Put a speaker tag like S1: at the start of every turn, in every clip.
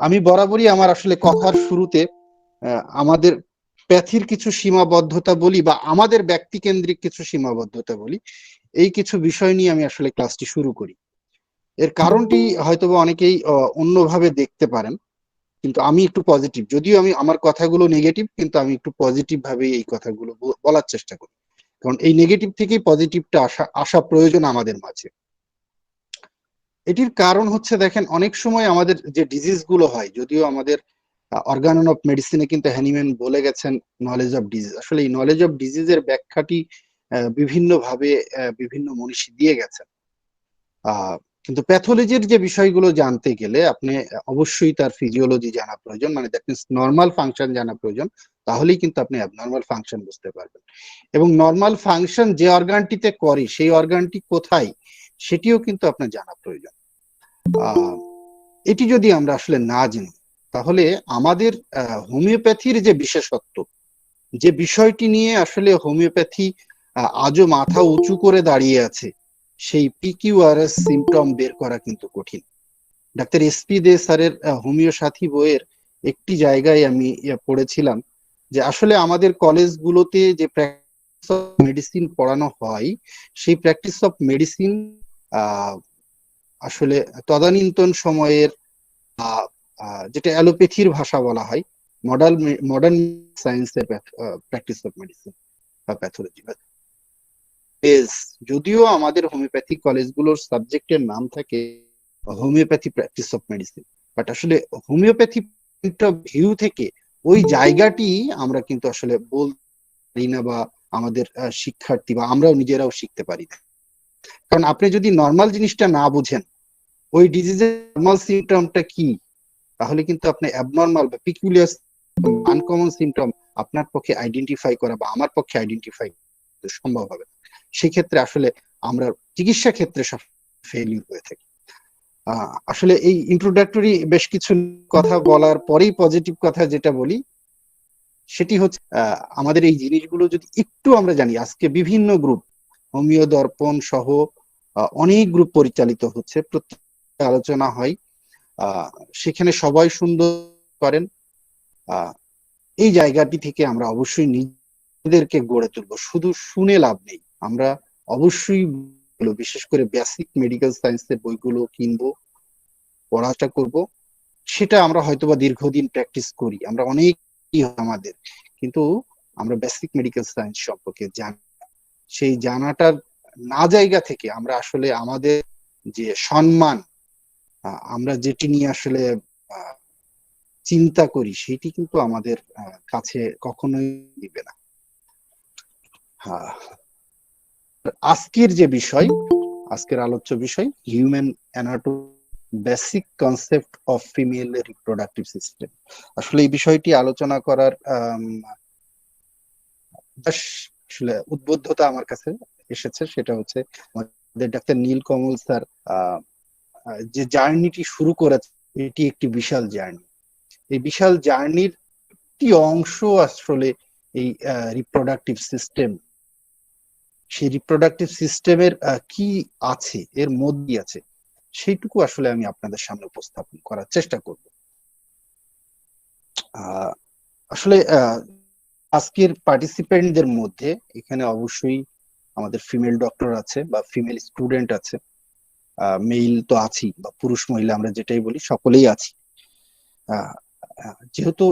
S1: আমি বরাবরই আমার আসলে কথার শুরুতে আমাদের প্যাথির কিছু সীমাবদ্ধতা বলি বা আমাদের ব্যক্তিকেন্দ্রিক কিছু সীমাবদ্ধতা বলি, এই কিছু বিষয় নিয়ে আমি আসলে ক্লাসটি শুরু করি। এর কারণটি হয়তোবা অনেকেই অন্যভাবে দেখতে পারেন, কিন্তু আমি একটু পজিটিভ, যদিও আমি আমার কথাগুলো নেগেটিভ, কিন্তু আমি একটু পজিটিভ ভাবে এই কথাগুলো বলার চেষ্টা করি, কারণ এই নেগেটিভ থেকেই পজিটিভটা আসা আসা প্রয়োজন আমাদের মাঝে। এটির কারণ হচ্ছে, দেখেন, অনেক সময় আমাদের যে ডিজিজ গুলো হয়, যদিও আমাদের অর্গানন অফ মেডিসিনে কিন্তু হ্যানিম্যান বলে গেছেন নলেজ অফ ডিজিজ, আসলে এই নলেজ অফ ডিজিজের ব্যাখ্যাটি বিভিন্ন ভাবে বিভিন্ন মনীষী দিয়ে গেছেন। কিন্তু প্যাথোলজির যে বিষয়গুলো জানতে গেলে আপনি অবশ্যই তার ফিজিওলজি জানা প্রয়োজন, মানে দ্যাট মিনস নর্মাল ফাংশন জানা প্রয়োজন, তাহলেই কিন্তু আপনি অ্যাবনর্মাল ফাংশন বুঝতে পারবেন। এবং নর্মাল ফাংশন যে অর্গানটিতে করে, সেই অর্গানটি কোথায় সেটিও কিন্তু আপনার জানা প্রয়োজন। আহ এটি যদি আমরা আসলে না জানি, তাহলে আমাদের হোমিওপ্যাথির যে বিশেষত্ব, যে বিষয়টি নিয়ে আসলে হোমিওপ্যাথি আজও মাথা উঁচু করে দাঁড়িয়ে আছে, সেই পিকিউআরএস সিমটম বের করা কিন্তু কঠিন। ডাক্তার এসপি দে স্যারের হোমিও সাথী বইয়ের একটি জায়গায় আমি পড়েছিলাম যে আসলে আমাদের কলেজগুলোতে যে প্র্যাকটিস অফ মেডিসিন পড়ানো হয়, সেই প্র্যাকটিস অফ মেডিসিন আসলে তদানীন্তন সময়ের যেটা অ্যালোপ্যাথির ভাষা বলা হয়, মডার্ন মডার্ন সায়েন্সের প্র্যাকটিস অফ মেডিসিন বা প্যাথোলজি। যদিও আমাদের হোমিওপ্যাথি কলেজগুলোর সাবজেক্টের নাম থাকে homeopathy practice of medicine, but আসলে হোমিওপ্যাথি পয়েন্ট অফ ভিউ থেকে ওই জায়গাটি আমরা কিন্তু আসলে বলতে পারি না, বা আমাদের শিক্ষার্থী বা আমরাও নিজেরাও শিখতে পারি না। কারণ আপনি যদি নর্মাল জিনিসটা না বুঝেন, ওই ডিজিজের নর্মাল সিমটমটা কি, তাহলে কিন্তু আপনি অ্যাবনর্মাল বা পিকুলিয়ার আনকমন সিমটম আপনার পক্ষে আইডেন্টিফাই করা বা আমার পক্ষে আইডেন্টিফাই সম্ভব হবে। সেক্ষেত্রে আসলে আমরা চিকিৎসা ক্ষেত্রে সব ফেইলিউর হয়ে থাকি। আসলে এই ইন্ট্রোডাক্টরি বেশ কিছু কথা বলার পরেই পজিটিভ কথা যেটা বলি, সেটি হচ্ছে আমাদের এই জিনিসগুলো যদি একটু আমরা জানি। আজকে বিভিন্ন গ্রুপ, হোমিও দর্পণ সহ অনেক গ্রুপ পরিচালিত হচ্ছে, প্রত্যেক আলোচনা হয়, সেখানে সবাই সুন্দর করেন। এই জায়গাটি থেকে আমরা অবশ্যই নিজেদেরকে গড়ে তুলবো, শুধু শুনে লাভ নেই। আমরা অবশ্যই বিশেষ করে বেসিক মেডিকেল সায়েন্সের বইগুলো কিনবো, পড়াটা করব। সেটা আমরা হয়তোবা দীর্ঘদিন প্র্যাকটিস করি, আমরা অনেক আমাদের, কিন্তু আমরা বেসিক মেডিকেল সায়েন্স সম্পর্কে জানি। সেই জানাটার না জায়গা থেকে আমরা আসলে আমাদের যে সম্মান, আমরা যেটি নিয়ে আসলে চিন্তা করি, সেটি কিন্তু আমাদের কাছে কখনোই দিবে না। আজকের যে বিষয়, আজকের আলোচ্য বিষয় human anatomy, basic concept of female reproductive system. আসলে এই বিষয়টি আলোচনা করার আসলে উদ্বুদ্ধতা আমার কাছে এসেছে, সেটা হচ্ছে আমাদের ডাক্তার নীলকমল স্যার যে জার্নিটি শুরু করেছে, এটি একটি বিশাল জার্নি। এই বিশাল জার্নির একটি অংশ আসলে এই রিপ্রোডাক্টিভ সিস্টেম। সেই রিপ্রোডাক্টিভ সিস্টেমের কি আছে, এর মধ্যে আছে, সেইটুকু আসলে আমি আপনাদের সামনে উপস্থাপন করার চেষ্টা করব। আসলে আজকের পার্টিসিপেন্টদের মধ্যে এখানে অবশ্যই আমাদের ফিমেল ডক্টর আছে বা ফিমেল স্টুডেন্ট আছে, মেইল তো আছি, বা পুরুষ মহিলা আমরা যেটাই বলি, সকলেই আছি। যেহেতু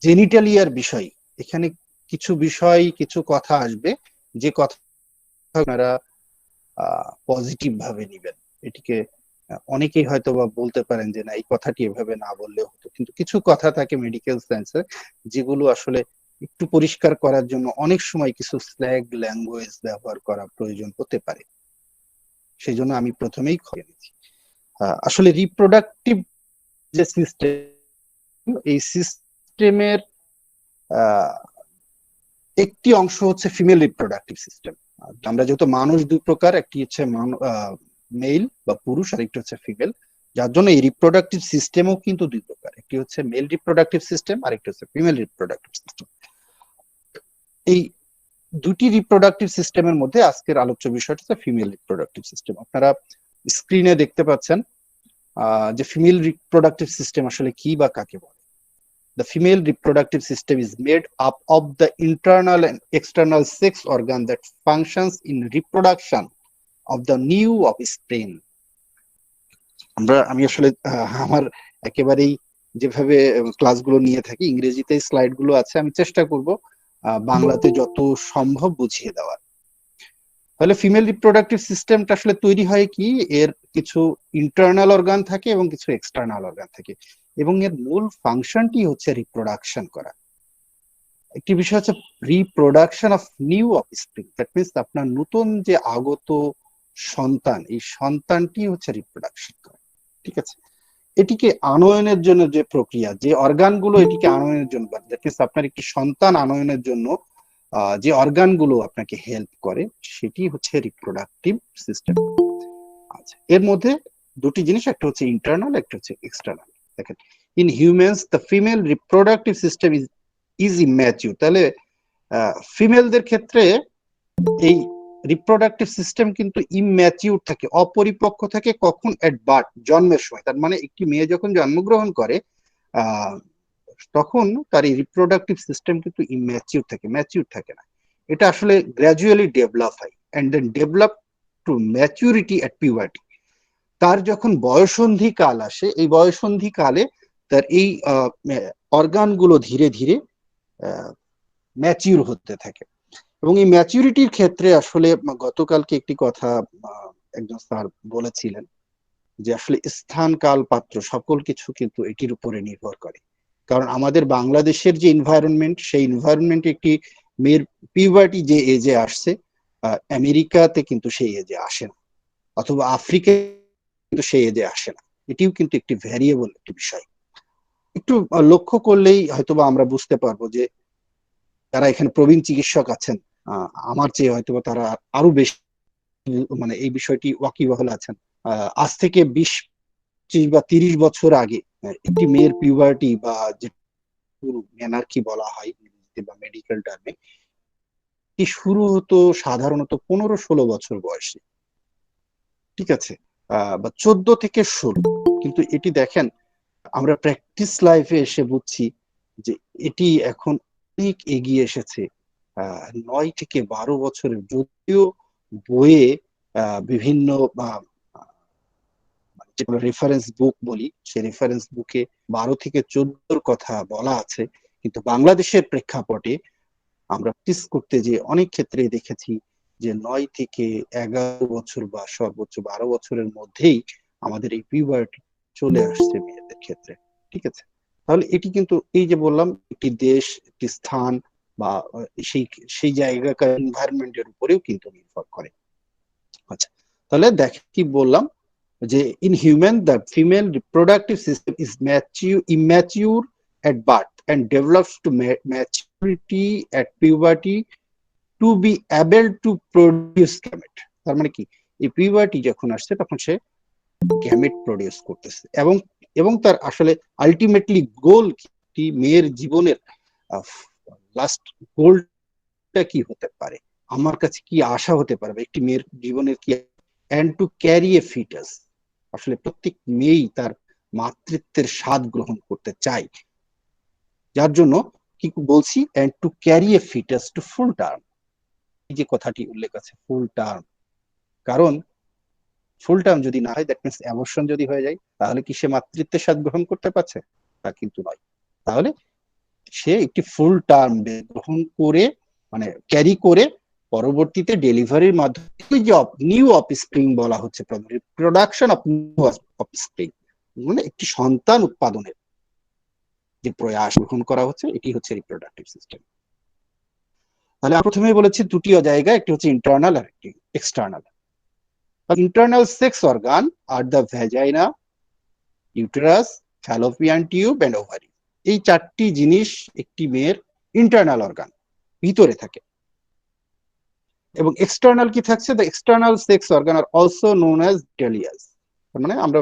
S1: জেনিটালিয়ার বিষয়, এখানে কিছু বিষয়, কিছু কথা আসবে, যে কথা আপনারা পজিটিভ ভাবে নিবেন। এটিকে অনেকেই হয়তো বা বলতে পারেন যে না, এই কথাটি এভাবে না বললেও হতো, কিন্তু কিছু কথা থাকে মেডিকেল সায়েন্সে যেগুলো আসলে একটু পরিষ্কার করার জন্য অনেক সময় কিছু স্ল্যাগ ল্যাঙ্গুয়েজ ব্যবহার করা প্রয়োজন হতে পারে। সেই জন্য আমি প্রথমেই খবর নিচ্ছি। আসলে রিপ্রোডাক্টিভ যে সিস্টেম, এই সিস্টেমের একটি অংশ হচ্ছে ফিমেল রিপ্রোডাক্টিভ সিস্টেম। আমরা যেহেতু মানুষ দুই প্রকার, একটি হচ্ছে মেল বা পুরুষ, আর একটি হচ্ছে ফিমেল, যার জন্য এই রিপ্রোডাক্টিভ সিস্টেমও কিন্তু দুই প্রকার, একটি হচ্ছে মেল রিপ্রোডাক্টিভ সিস্টেম আর একটি হচ্ছে ফিমেল রিপ্রোডাক্টিভ সিস্টেম। এই দুটি রিপ্রোডাক্টিভ সিস্টেমের মধ্যে আজকের আলোচ্য বিষয়টা হচ্ছে ফিমেল রিপ্রোডাক্টিভ সিস্টেম। আপনারা স্ক্রিনে দেখতে পাচ্ছেন যে ফিমেল রিপ্রোডাক্টিভ সিস্টেম আসলে কি বা কাকে বলে। The female reproductive system is made up of the internal and external sex organ that functions in reproduction of the new offspring. আমি আসলে আমার একেবারেই যেভাবে ক্লাসগুলো নিয়ে থাকি, ইংরেজিতে স্লাইড গুলো আছে, আমি চেষ্টা করব বাংলাতে যত সম্ভব বুঝিয়ে দেওয়ার। তাহলে ফিমেল রিপ্রোডাক্টিভ সিস্টেমটা আসলে তৈরি হয় কি, এর কিছু ইন্টারনাল অর্গান থাকে এবং কিছু এক্সটার্নাল অর্গান থাকে, এবং এর মূল ফাংশনটি হচ্ছে রিপ্রোডাকশন করা। একটি বিষয় হচ্ছে reproduction of new offspring, that means আপনার নতুন যে আগত সন্তান, এই সন্তানটি হচ্ছে রিপ্রোডাকশন করা। ঠিক আছে, এটিকে আনয়নের জন্য যে প্রক্রিয়া, যে অর্গানগুলো এটিকে আনয়নের জন্য, দ্যাট মিনস আপনার একটি সন্তান আনয়নের জন্য যে অর্গানগুলো আপনাকে হেল্প করে, সেটি হচ্ছে রিপ্রোডাক্টিভ সিস্টেম। আচ্ছা, এর মধ্যে দুটি জিনিস, একটা হচ্ছে ইন্টারনাল, একটা হচ্ছে এক্সটার্নাল। দেখেন, in humans the female reproductive system is immature. তাহলে ফিমেলদের ক্ষেত্রে এই রিপ্রোডাক্টিভ সিস্টেম কিন্তু ইম্যাচিউর থাকে, অপরিপক্ক থাকে। কখন? এট বার্থ, জন্মের সময়। তার মানে একটি মেয়ে যখন জন্মগ্রহণ করে তখন তার এই রিপ্রোডাক্টিভ সিস্টেম কিন্তু ইম্যাচিউর থাকে, ম্যাচিউর থাকে না। এটা আসলে গ্র্যাজুয়ালি ডেভেলপ হয় and then develop to maturity at puberty. তার যখন বয়সন্ধি কাল আসে, এই বয়সন্ধি কালে তার এই অর্গানগুলো ধীরে ধীরে ম্যাচিউর হতে থাকে। এবং এই ম্যাচুরিটির ক্ষেত্রে আসলে গতকালকে একটি কথা একজন স্যার বলেছিলেন, যে আসলে স্থান, কাল, পাত্র সকল কিছু কিন্তু এটির উপরে নির্ভর করে। কারণ আমাদের বাংলাদেশের যে এনভায়রনমেন্ট, সেই এনভায়রনমেন্টে একটি মেয়ের পিউবার্টি যে এজে আসছে, আমেরিকাতে কিন্তু সেই এজে আসে না, অথবা আফ্রিকায় কিন্তু সেই এজে আসে না। এটিও কিন্তু একটি ভ্যারিয়েবল একটি বিষয়। একটু লক্ষ্য করলেই হয়তোবা আমরা বুঝতে পারবো যে যারা এখানে প্রবীণ চিকিৎসক আছেন, আমার চেয়ে হয়তোবা তারা আরো বেশি মানে এই বিষয়টি ওয়াকিবহাল আছেন। আজ থেকে 20 বা 30 বছর আগে একটি মেয়ের পিউবার্টি বা যে মেনার্কি বলা হয় বা মেডিকেল টার্মে, কি শুরু হতো সাধারণত 15-16 বছর বয়সে। ঠিক আছে, বা 14 থেকে 16। কিন্তু এটি দেখেন, আমরা প্র্যাকটিস লাইফে এসে বুঝছি যে এটি এখন অনেক এগিয়ে এসেছে 9 থেকে 12 বছরের। যদিও বইয়ে বিভিন্ন যেগুলো রেফারেন্স বুক বলি, সেই রেফারেন্স বুকে 12 থেকে 14 কথা বলা আছে, কিন্তু বাংলাদেশের প্রেক্ষাপটে আমরা প্র্যাকটিস করতে যে অনেক ক্ষেত্রে দেখেছি যে 9 থেকে 11 বছর বা সর্বোচ্চ 12 বছরের মধ্যেই আমাদের এই পিউবার্টি চলে আসছে মেয়েদের ক্ষেত্রে। ঠিক আছে, তাহলে এটি কিন্তু এই যে বললাম, একটি দেশ, একটি স্থান বা সেই সেই জায়গাকার এনভায়রনমেন্টের উপরেও কিন্তু নির্ভর করে। আচ্ছা, তাহলে দেখ কি বললাম, যে in human the female reproductive system is immature at birth and develops to maturity at puberty to be able to produce gamete। তার মানে কি, এই পিউবার্টি যখন আসছে তখন সে গ্যামেট প্রডিউস করতেছে, এবং এবং তার আসলে আলটিমেটলি গোল কি, মেয়ের জীবনের লাস্ট গোলটা কি হতে পারে, আমার কাছে কি আশা হতে পারবে একটি মেয়ের জীবনের কি, and to carry a fetus। আসলে প্রত্যেক মেয়েই তার মাতৃত্বের স্বাদ গ্রহণ করতে চায়, যার জন্য কি বলছি, and to carry a fetus to full term। এই যে কথাটি উল্লেখ আছে, ফুল টার্ম। কারণ ফুল টার্ম যদি না হয়, দ্যাট মিনস অ্যাবর্শন যদি হয়ে যায়, তাহলে কি সে মাতৃত্বের স্বাদ গ্রহণ করতে পারছে? তা কিন্তু নয়। তাহলে সে একটি ফুল টার্ম গ্রহণ করে, মানে ক্যারি করে, পরবর্তীতে ডেলিভারির মাধ্যমে যে নিউ অফস্প্রিং বলা হচ্ছে, প্রোডাকশন অফ নিউ অফস্প্রিং, মানে একটি সন্তান উৎপাদনের যে প্রয়াস গ্রহণ করা হচ্ছে, এটি হচ্ছে রিপ্রোডাক্টিভ সিস্টেম। তাহলে আমি প্রথমেই বলেছি দুটি জায়গা, একটি হচ্ছে ইন্টারনাল আর একটি এক্সটার্নাল। ইন্টারনাল সেক্স অর্গান আর the vagina, uterus, fallopian tube and ovary. এই চারটি জিনিস একটি মেয়ের ইন্টারনাল অর্গান, ভিতরে থাকে। এবং এক্সটার্নাল কি থাকছে? The external sex organ are also known as genitalias. মানে আমরা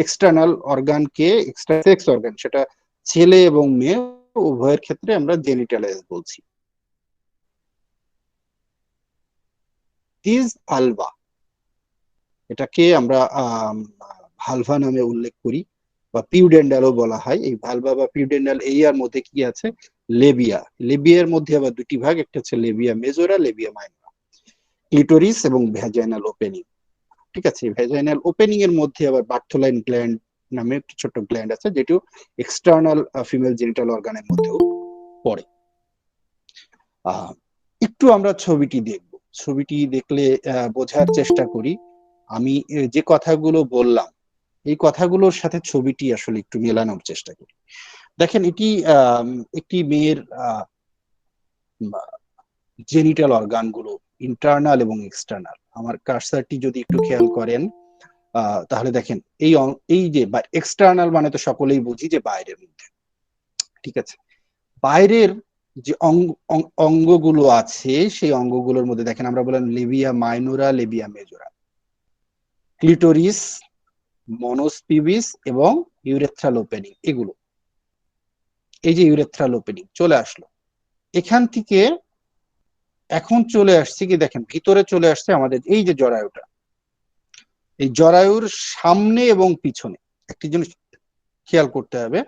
S1: এক্সটার্নাল অর্গানকে, সেক্স অর্গান, সেটা ছেলে এবং মেয়ে উভয়ের ক্ষেত্রে আমরা জেনিটালিয়াস বলছি। দিস ভালভা, এটাকে আমরা ভালভা নামে উল্লেখ করি, বা পিউডেন্ডালও বলা হয়। এই ভালভা বা পিউডেন্ডাল এরিয়ার মধ্যে কি আছে? লেবিয়া। লেবিয়ার মধ্যে আবার দুটি ভাগ, একটা হচ্ছে লেবিয়া মেজোরা, লেবিয়া মাইনরা, ক্লিটোরিস এবং ভ্যাজাইনাল ওপেনিং। ঠিক আছে, ভ্যাজাইনাল ওপেনিং এর মধ্যে আবার বার্থোলাইন গ্ল্যান্ড নামে একটি ছোট্ট গ্ল্যান্ড আছে, যেটিও এক্সটার্নাল ফিমেল জেনিটাল অর্গানের মধ্যেও পড়ে। একটু আমরা ছবিটি দেখব। ছবিটি দেখলে বোঝার চেষ্টা করি। আমি যে কথাগুলো বললাম এই কথাগুলোর সাথে ছবিটি আসলে একটু মেলানোর চেষ্টা করি। দেখেন, এটি একটি মেয়ের জেনিটাল অর্গানগুলো, ইন্টারনাল এবং এক্সটার্নাল। আমার কার্সারটি যদি একটু খেয়াল করেন, তাহলে দেখেন এই যে এক্সটার্নাল মানে তো সকলেই বুঝি যে বাইরের মধ্যে। ঠিক আছে, বাইরের যে অঙ্গগুলো আছে সেই অঙ্গগুলোর মধ্যে দেখেন আমরা বললাম labia minora, labia majora, clitoris, mons pubis এবং ইউরেথ্রাল ওপেনিং। এগুলো, এই যে ইউরেথ্রাল ওপেনিং চলে আসলো এখান থেকে, এখন চলে আসছে কি দেখেন ভিতরে চলে আসছে আমাদের এই যে জরায়ুটা। এই জরায়ুর সামনে এবং পিছনে একটি জিনিস খেয়াল করতে হবে,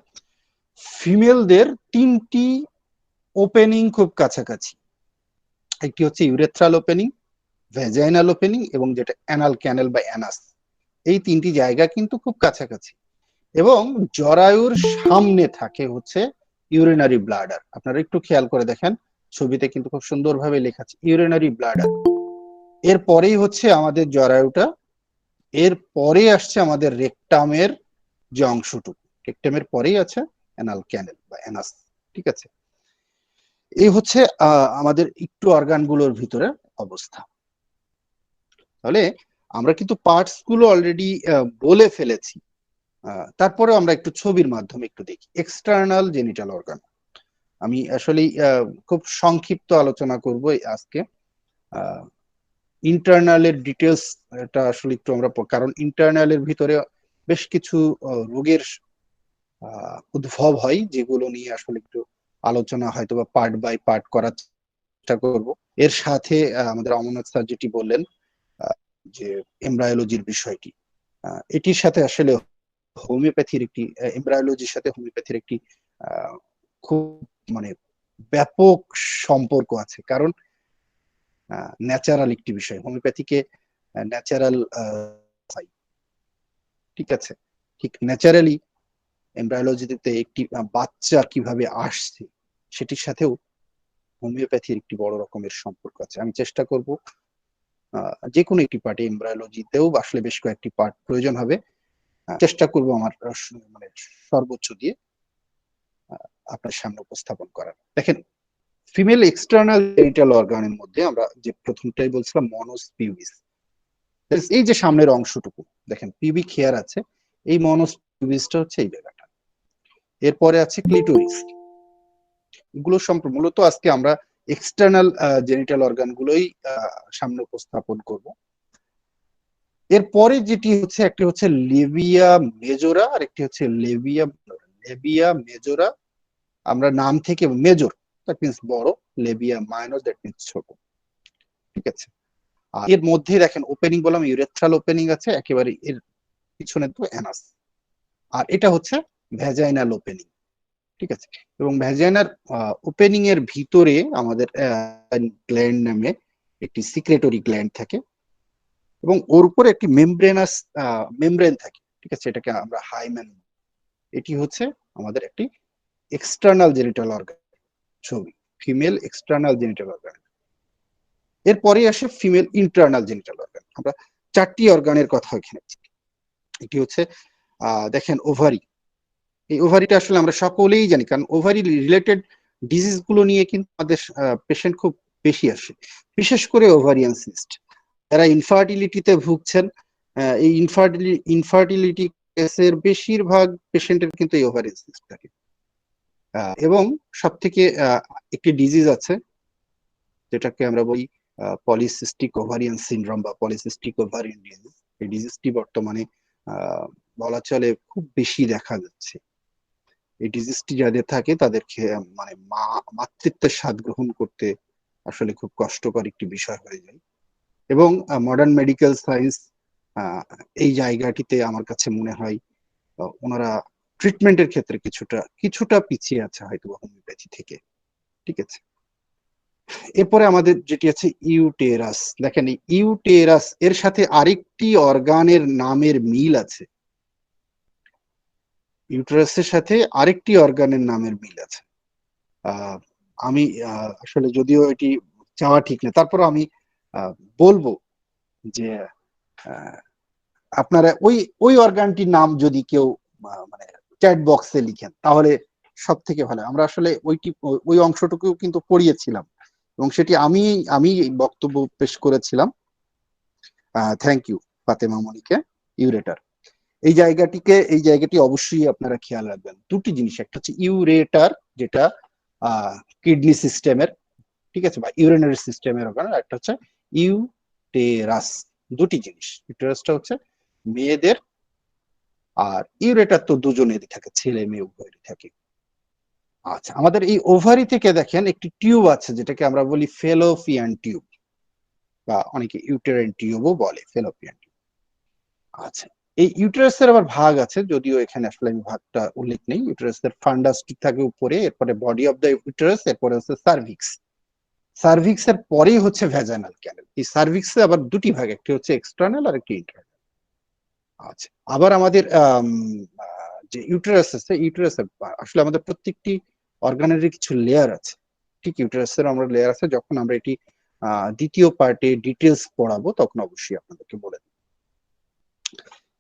S1: ফিমেলদের তিনটি ওপেনিং খুব কাছাকাছি। একটি হচ্ছে ইউরেথ্রাল ওপেনিং, ভ্যাজাইনাল ওপেনিং এবং যেটা অ্যানাল ক্যানেল বা অ্যানাস। এই তিনটি জায়গা কিন্তু খুব কাছাকাছি। এবং জরায়ুর সামনে থাকে হচ্ছে ইউরিনারি ব্লাডার। আপনারা একটু খেয়াল করে দেখেন, ছবিতে কিন্তু খুব সুন্দরভাবে লেখা আছে ইউরিনারি ব্লাডার। এর পরেই হচ্ছে আমাদের জরায়ুটা, এর পরে আসছে আমাদের রেকটামের যে অংশটুকু, রেকটামের পরেই আছে অ্যানাল ক্যানেল বা অ্যানাস। ঠিক আছে, এই হচ্ছে আমাদের একটু অর্গানগুলোর ভিতরে অবস্থা। তাহলে আমরা কিন্তু পার্টস গুলো অলরেডি বলে ফেলেছি, তারপরে আমরা একটু ছবির মাধ্যমে একটু দেখি এক্সটার্নাল জেনিটাল অর্গান। আমি আসলে খুব সংক্ষিপ্ত আলোচনা করব আজকে। ইন্টারনালের ডিটেলস এটা আসলে একটু আমরা, কারণ ইন্টারনালের ভিতরে বেশ কিছু রোগের উদ্ভব হয়, যেগুলো নিয়ে আসলে একটু আলোচনা হয়তো বা পার্ট বাই পার্ট করার চেষ্টা করব। এর সাথে আমাদের অমরনাথ স্যার যেটি বললেন যে এমব্রায়োলজির বিষয়টি, এটির সাথে আসলে হোমিওপ্যাথির একটি, এমব্রায়োলজির সাথে হোমিওপ্যাথির একটি খুব মানে ব্যাপক সম্পর্ক আছে। কারণ ন্যাচারাল একটি বিষয়, হোমিওপ্যাথিকে ন্যাচারাল, ঠিক আছে, ঠিক ন্যাচারালি এমব্রায়োলজিতে একটি বাচ্চা কিভাবে আসছে সেটির সাথেও হোমিওপ্যাথির একটি বড় রকমের সম্পর্ক আছে। আমি চেষ্টা করব যে কোনো একটি পার্টে, এমব্রায়োলজিতেও আসলে বেশ কয়েকটি পার্ট প্রয়োজন হবে, চেষ্টা করব আমার মানে সর্বোচ্চ দিয়ে আপনার সামনে উপস্থাপন করার। দেখেন, ফিমেল এক্সটার্নাল জেনিটাল অর্গানের মধ্যে আমরা যে প্রথমটাই বলছিলাম মনোস পিউবিস, এই যে সামনের অংশটুকু দেখেন পিউবিক হেয়ার আছে, এই মনোস পিউবিসটা হচ্ছে এই জায়গাটা। এরপরে আছে ক্লিটোরিস। এগুলো সম্পর্কে মূলত আজকে আমরা এক্সটার্নাল জেনিটাল অর্গান গুলোই সামনে উপস্থাপন করব। এরপরে যেটি হচ্ছে, একটি হচ্ছে লেবিয়া মেজোরা আর একটি হচ্ছে লেবিয়া লেবিয়া মেজোরা। আমরা নাম থেকে মেজর দ্যাট মিনস বড়, লেবিয়া মাইনর দ্যাট মিনস ছোট। ঠিক আছে, আর এর মধ্যে দেখেন ওপেনিং বললাম ইউরেথ্রাল ওপেনিং আছে, একেবারে এর পিছনে তো অ্যানাস। আর এটা হচ্ছে ভ্যাজাইনাল ওপেনিং। ঠিক আছে, এবং ভ্যাজাইনাল ওপেনিং এর ভিতরে আমাদের গ্ল্যান্ড নামে একটি সিক্রেটরি গ্ল্যান্ড থাকে এবং ওর উপরে একটি মেমব্রেন থাকে। ঠিক আছে, এটাকে আমরা হাইমেন। এটি হচ্ছে আমাদের একটি এক্সটার্নাল জেনিটাল অর্গান ছবি, ফিমেল এক্সটার্নাল জেনিটাল অর্গান। এরপরে আসে ফিমেল ইন্টারনাল জেনিটাল অর্গান। আমরা চারটি অর্গানের কথা এখানে, এটি হচ্ছে দেখেন ওভারি। এই ওভারিটা আসলে আমরা সকলেই জানি, কারণ ওভারি রিলেটেড ডিজিজ গুলো নিয়ে কিন্তু আমাদের পেশেন্ট খুব বেশি আসে, বিশেষ করে ওভারিয়ান সিস্ট। যারা ইনফার্টিলিটিতে ভুগছেন, এই ইনফার্টিলিটি কেসের বেশিরভাগ পেশেন্টের কিন্তু এই ওভারিয়ান সিস্ট থাকে। এবং সব থেকে একটি ডিজিজ আছে যেটাকে আমরা বলি পলিসিস্টিক ওভারিয়ান সিনড্রোম বা পলিসিস্টিক ওভারিয়ান ডিজিজ। এই ডিজিজটি বর্তমানে বলা চলে খুব বেশি দেখা যাচ্ছে। এই ডিজিজটি যাদের থাকে তাদেরকে মানে মাতৃত্বের স্বাদ গ্রহণ করতে আসলে খুব কষ্টকর একটি বিষয় হয়ে যায়। এবং মডার্ন মেডিকেল সায়েন্স এই জায়গাটিতে আমার কাছে মনে হয় ওনারা ট্রিটমেন্টের ক্ষেত্রে কিছুটা পিছিয়ে আছে হয়তো হোমিওপ্যাথি থেকে। ঠিক আছে, এরপরে আমাদের যেটি আছে ইউটেরাস। দেখেন এই ইউটেরাস এর সাথে আরেকটি অর্গানের নামের মিল আছে, ইউটেরাসের সাথে আরেকটি অর্গানের নামের মিল আছে। আমি আসলে যদিও এটি চাওয়া ঠিক না, তারপর আমি বলবো যে আপনারা ওই ওই অর্গানটির নাম যদি কেউ মানে চ্যাট বক্সে লিখেন তাহলে সব থেকে ভালো। আমরা আসলে ওই অংশটুকু কিন্তু পড়িয়েছিলাম এবং সেটি আমি বক্তব্য পেশ করেছিলাম। থ্যাংক ইউ ফাতেমা মনিকে। ইউরেটার এই জায়গাটি অবশ্যই আপনারা খেয়াল রাখবেন। দুটি জিনিস, একটা হচ্ছে ইউরেটার যেটা কিডনি সিস্টেমের, ঠিক আছে, বা ইউরিনারি সিস্টেমের অর্গান, একটা হচ্ছে ইউটেরাস। দুটি জিনিস, ইউটেরাসটা হচ্ছে মেয়েদের আর ইউরেটার তো দুজনেরই থাকে, ছেলে মেয়ে উভয়েরই থাকে। আচ্ছা, আমাদের এই ওভারি থেকে দেখেন একটি টিউব আছে যেটাকে আমরা বলি ফেলোপিয়ান টিউব, বা অনেকে ইউটেরাইন টিউবও বলে, ফেলোপিয়ান টিউব। আচ্ছা, এই ইউটেরাসের আবার ভাগ আছে, যদিও এখানে আসলে আমি ভাগটা উল্লেখ নেই। ইউটেরাসের ফান্ডাস থাকে উপরে, এরপরে বডি অফ দ্য ইউটেরাস, এরপরে হচ্ছে সার্ভিক্স। সার্ভিক্স এর পরেই হচ্ছে ভ্যাজাইনাল ক্যানেল। এই সার্ভিক্সে আবার দুটি ভাগ, একটি হচ্ছে এক্সটার্নাল আর একটি ইন্টারনাল। আচ্ছা, আবার আমাদের যে ইউটেরাস আছে, ইউটেরাসের আসলে আমাদের প্রত্যেকটি অর্গানেরই কিছু লেয়ার আছে। ঠিক ইউটেরাসের আমরা লেয়ার আছে, যখন আমরা এটি দ্বিতীয় পার্টে ডিটেলস পড়াবো তখন অবশ্যই আপনাদেরকে বলে দেব।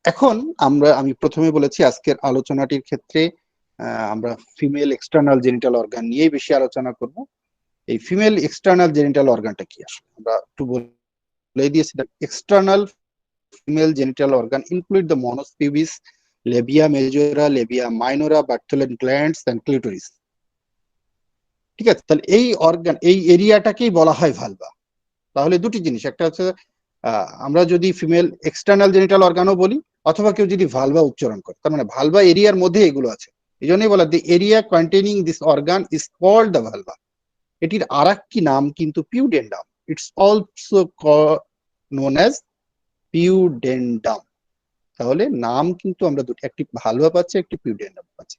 S1: এখন আমি প্রথমে বলেছি আজকের আলোচনাটির ক্ষেত্রে আমরা ফিমেল এক্সটার্নাল জেনিটাল অর্গান নিয়েই বেশি আলোচনা করব। এই ফিমেল এক্সটার্নাল জেনিটাল অর্গানটা কি আসলে আমরা একটু বলে দিয়েছি। External female genital organ include the monos pubis, labia majora, labia minora, Bartholin glands and clitoris. ঠিক আছে, তাহলে এই অর্গান, এই এরিয়াটাকেই বলা হয় ভালভা। তাহলে দুটি জিনিস, একটা হচ্ছে আমরা যদি ফিমেল এক্সটার্নাল জেনিটাল অর্গানও বলি, অথবা কেউ যদি ভালভা উচ্চারণ করে, তার মানে ভালভা এরিয়ার মধ্যে এগুলো আছে। এই জন্যই বলা, the area containing this organ is called the vulva. এটির আরেকটি নাম কিন্তু pudendum. It's also known as pudendum. তাহলে নাম কিন্তু আমরা দুটি, একটি ভালভা পাচ্ছি, একটি পিউডেন্ডাম পাচ্ছি।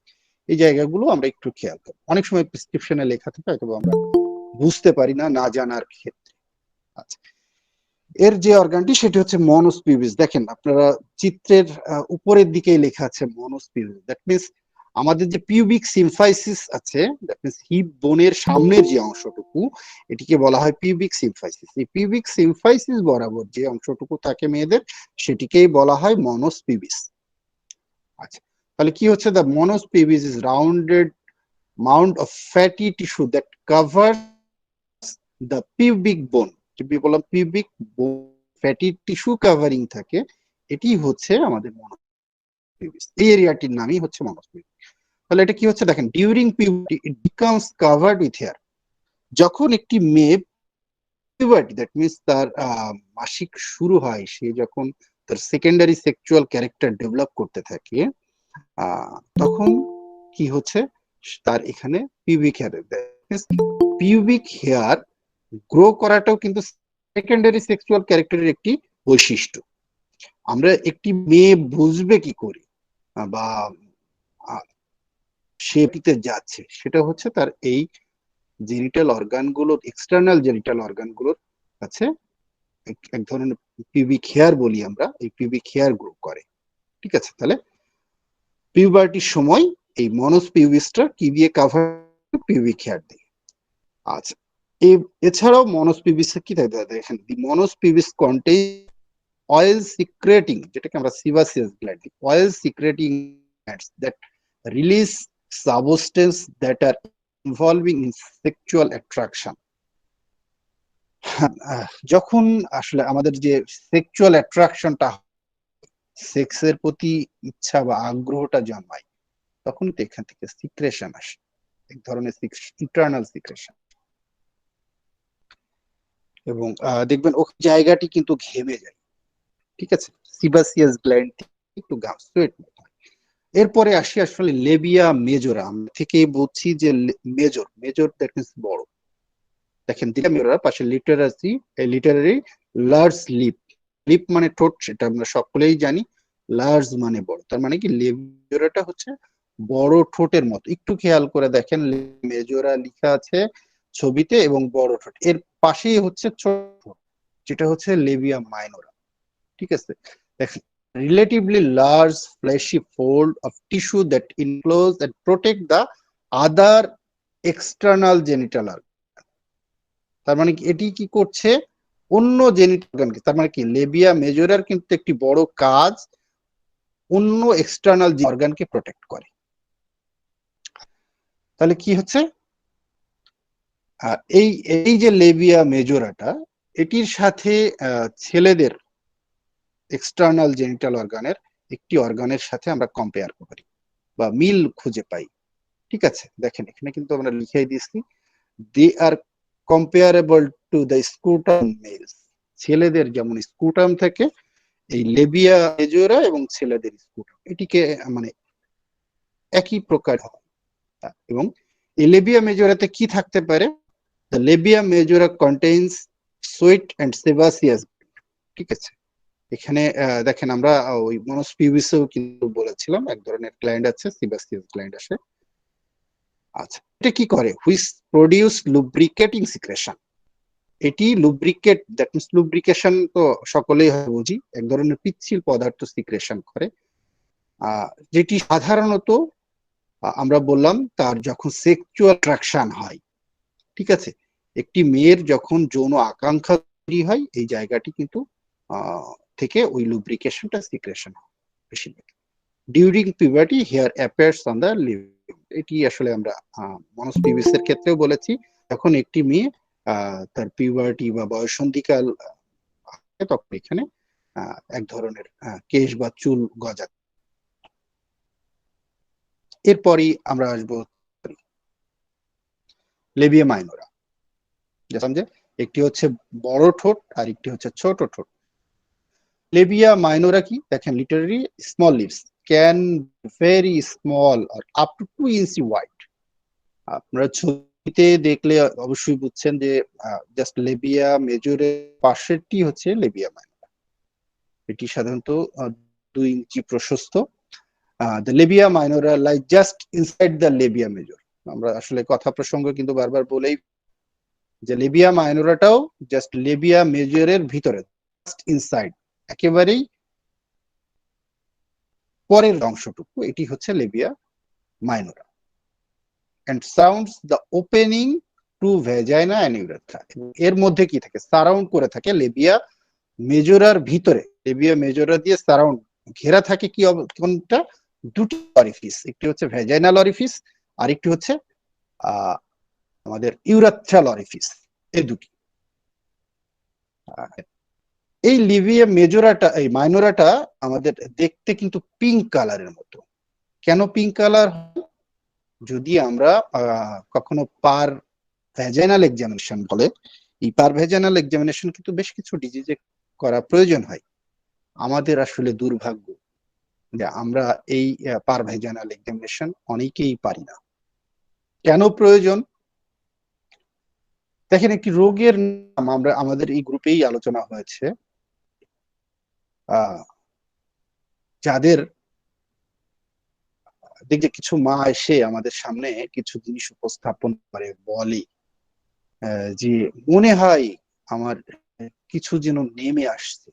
S1: এই জায়গাগুলো আমরা একটু খেয়াল করব। অনেক সময় প্রেসক্রিপশনে লেখা থাকে, হয়তো আমরা বুঝতে পারি না, না জানার ক্ষেত্রে। আচ্ছা, এর যে অর্গানটি সেটি হচ্ছে মনোস পিউবিস। দেখেন আপনারা চিত্রের উপরের দিকেই লেখা আছে মনোস পিউবিস। দ্যাট মিনস আমাদের যে পিউবিক সিম্ফাইসিস আছে, দ্যাট মিনস হিপ বোনের সামনের যে অংশটুকু, এটিকে বলা হয় পিউবিক সিম্ফাইসিস। এই পিউবিক সিম্ফাইসিস বরাবর যে অংশটুকু থাকে মেয়েদের, সেটিকেই বলা হয় মনোস পিউবিস। আচ্ছা, তাহলে কি হচ্ছে, the mons pubis is rounded mound of fatty tissue that covers the pubic bone. বললাম পিউবিক ফ্যাটি টিস্যু কাভারিং থাকে, এটি হচ্ছে আমাদের মনোস পিউবিস। এই এরিয়াটির নামই হচ্ছে মনোস পিউবিস। তাহলে এটা কি হচ্ছে দেখেন, during puberty it becomes covered with hair. যখন একটি মেয়ে পিউবার্টি, দ্যাট মিনস তার মাসিক শুরু হয়, সে যখন তার সেকেন্ডারি সেক্সুয়াল ক্যারেক্টার ডেভেলপ করতে থাকে, তখন কি হচ্ছে, তার এখানে pubic hair, pubic hair grow করাটাও কিন্তু সেকেন্ডারি সেক্সুয়াল ক্যারেক্টারের একটি বৈশিষ্ট্য। আমরা একটি মেয়ে বুঝবে কি করে বা সে পিতে যাচ্ছে, সেটা হচ্ছে তার এই জেনিটাল অর্গানগুলোর, এক্সটার্নাল জেনিটাল অর্গানগুলোর কাছে এক ধরনের পিউবিক হেয়ার বলি আমরা, এই পিউবিক হেয়ার গ্রো করে। ঠিক আছে, তাহলে পিউবার্টির সময় এই মনোস পিউবিসটা কি দিয়ে কাভার, পিউবিক হেয়ার দিয়ে। আচ্ছা, এছাড়াও মনোস পিউবিস কি থাকে দেখেন, the mons pubis contain oil secreting, যেটাকে আমরা sebaceous gland, oil secreting glands that release substance that are involving in sexual attraction. যখন আসলে আমাদের যে সেক্সুয়াল অ্যাট্রাকশনটা, সেক্সের প্রতি ইচ্ছা বা আগ্রহটা জন্মায়, তখন তো এখান থেকে সিক্রেশন আসে, এক ধরনের ইন্টারনাল সিক্রেশন। এবং দেখবেন ও জায়গাটি কিন্তু ঘেমে যায়। ঠিক আছে, সিবাসিয়াস গ্ল্যান্ড একটু ঘাম, সোয়েট মতো হয়। এরপরে আসি আসলে লেবিয়া মেজোরা। আমরা থেকেই বুঝছি যে মেজর, মেজর দ্যাট মিন্স বড়। দেখেন দিলা মেজোরা পাশে লিটারারি লার্জ লিপ, লিপ মানে ঠোঁট, সেটা আমরা সকলেই জানি। লার্জ মানে বড়, তার মানে কি মেজোরাটা হচ্ছে বড় ঠোঁটের মতো। একটু খেয়াল করে দেখেন, মেজোরা লেখা আছে ছবিতে এবং বড় ঠোঁট এর পাশেই হচ্ছে ছোট ঠোঁট, যেটা হচ্ছে লেবিয়া মাইনোরা। ঠিক আছে, দেখেন, relatively large fleshy fold of tissue that enclose and protect the other external genital organ। তার মানে কি এটি কি করছে, অন্য জেনিটাল অর্গানকে, তার মানে কি লেবিয়া মেজরার কিন্তু একটি বড় কাজ অন্য এক্সটার্নাল অর্গানকে প্রোটেক্ট করে। তাহলে কি হচ্ছে, এই এই যে লেবিয়া মেজোরাটা, এটির সাথে ছেলেদের এক্সটার্নাল জেনিটাল অর্গানের একটি অর্গানের সাথে আমরা কম্পেয়ার করি বা মিল খুঁজে পাই। ঠিক আছে, দেখেন এখানে কিন্তু আমরা লিখে দিয়েছি, দে আর কম্পেয়ারেবল টু দ্য স্কুটাম মেলস। ছেলেদের যেমন স্কুটাম থেকে এই লেবিয়া মেজোরা এবং ছেলেদের স্কুটাম এটিকে মানে একই প্রকার হয়। এবং এই লেবিয়া মেজোরাতে কি থাকতে পারে, the labia majora contains sweat and sebaceous. ঠিক আছে, এখানে দেখেন আমরা ওই মনোস পিউবিসেও কিন্তু বলেছিলাম এক ধরনের গ্ল্যান্ড আছে, সেবাসিয়াস গ্ল্যান্ড আসে। আচ্ছা, এটা কি করে, হুইচ প্রডিউস লুব্রিকেটিং সিক্রেশন। এটি লুব্রিকেট, দ্যাট মিনস লুব্রিকেশন তো সকলেই বুঝি, এক ধরনের পিচ্ছিল পদার্থ সিক্রেশন করে, যেটি সাধারণত আমরা বললাম তার যখন সেক্সুয়াল অ্যাট্রাকশন হয়। ঠিক আছে, একটি মেয়ের যখন যৌন আকাঙ্ক্ষা তৈরি হয়, এই জায়গাটি কিন্তু থেকে ওই লুব্রিকেশনটা সিক্রেশন হয় বেশিরভাগ। During puberty hair appears on the lip. এটি আসলে আমরা মনোস পিউবিসের ক্ষেত্রেও বলেছি, যখন একটি মেয়ে তার পিউবার্টি বা বয়সন্ধিকাল, তখন এখানে এক ধরনের কেশ বা চুল গজা। এরপরই আমরা আসবো লেবিয়া মাইনোরা, যেমন যে একটি হচ্ছে বড় ঠোঁট আর একটি হচ্ছে ছোট ঠোঁট। লেবিয়া মাইনোরা কি, দেখেন literally small lips can very small are up to 2 inch wide. আপনারা ছবিতে দেখলে অবশ্যই বুঝছেন যে জাস্ট লেবিয়া মেজরের পাশেরটি হচ্ছে লেবিয়া মাইনোরা, এটি সাধারণত 2 ইঞ্চি প্রশস্ত। The labia minora lie just inside the labia major. আমরা আসলে কথা প্রসঙ্গ কিন্তু বারবার বলেই যে লেবিয়া মাইনোরাটাও জাস্ট লেবিয়া মেজরের ভিতরে, জাস্ট ইনসাইড, একেবারেই পরের অংশটুকু, এটি হচ্ছে labia minora. And surrounds the opening to vagina and urethra. এর মধ্যে কি থাকে, সারাউন্ড করে থাকে লেবিয়া মেজোরার ভিতরে, লেবিয়া মেজোরা দিয়ে সারাউন্ড ঘেরা থাকে কি, কোনটা, দুটি অরিফিস, একটি হচ্ছে ভ্যাজাইনাল অরিফিস আর একটি হচ্ছে আমাদের ইউরেথ্রাল অরিফিস, এই দুটি। এই লিবিয়া মেজোরাটা, এই মাইনোরাটা আমাদের দেখতে কিন্তু পিঙ্ক কালারের মতো। কেন পিঙ্ক কালার? যদি আমরা কখনো পার ভ্যাজাইনাল এক্সামিনেশন বলে, এই পার ভ্যাজাইনাল এক্সামিনেশন কিন্তু বেশ কিছু ডিজিজে করা প্রয়োজন হয়। আমাদের আসলে দুর্ভাগ্য যে আমরা এই পার ভ্যাজাইনাল এক্সামিনেশন অনেকেই পারি না। কেন প্রয়োজন? দেখেন, একটি রোগের নাম আমরা আমাদের এই গ্রুপেই আলোচনা হয়েছে, যাদের দেখবে কিছু মা এসে আমাদের সামনে কিছু জিনিস উপস্থাপন করে, বলে যে মনে হয় আমার কিছু যেন নেমে আসছে।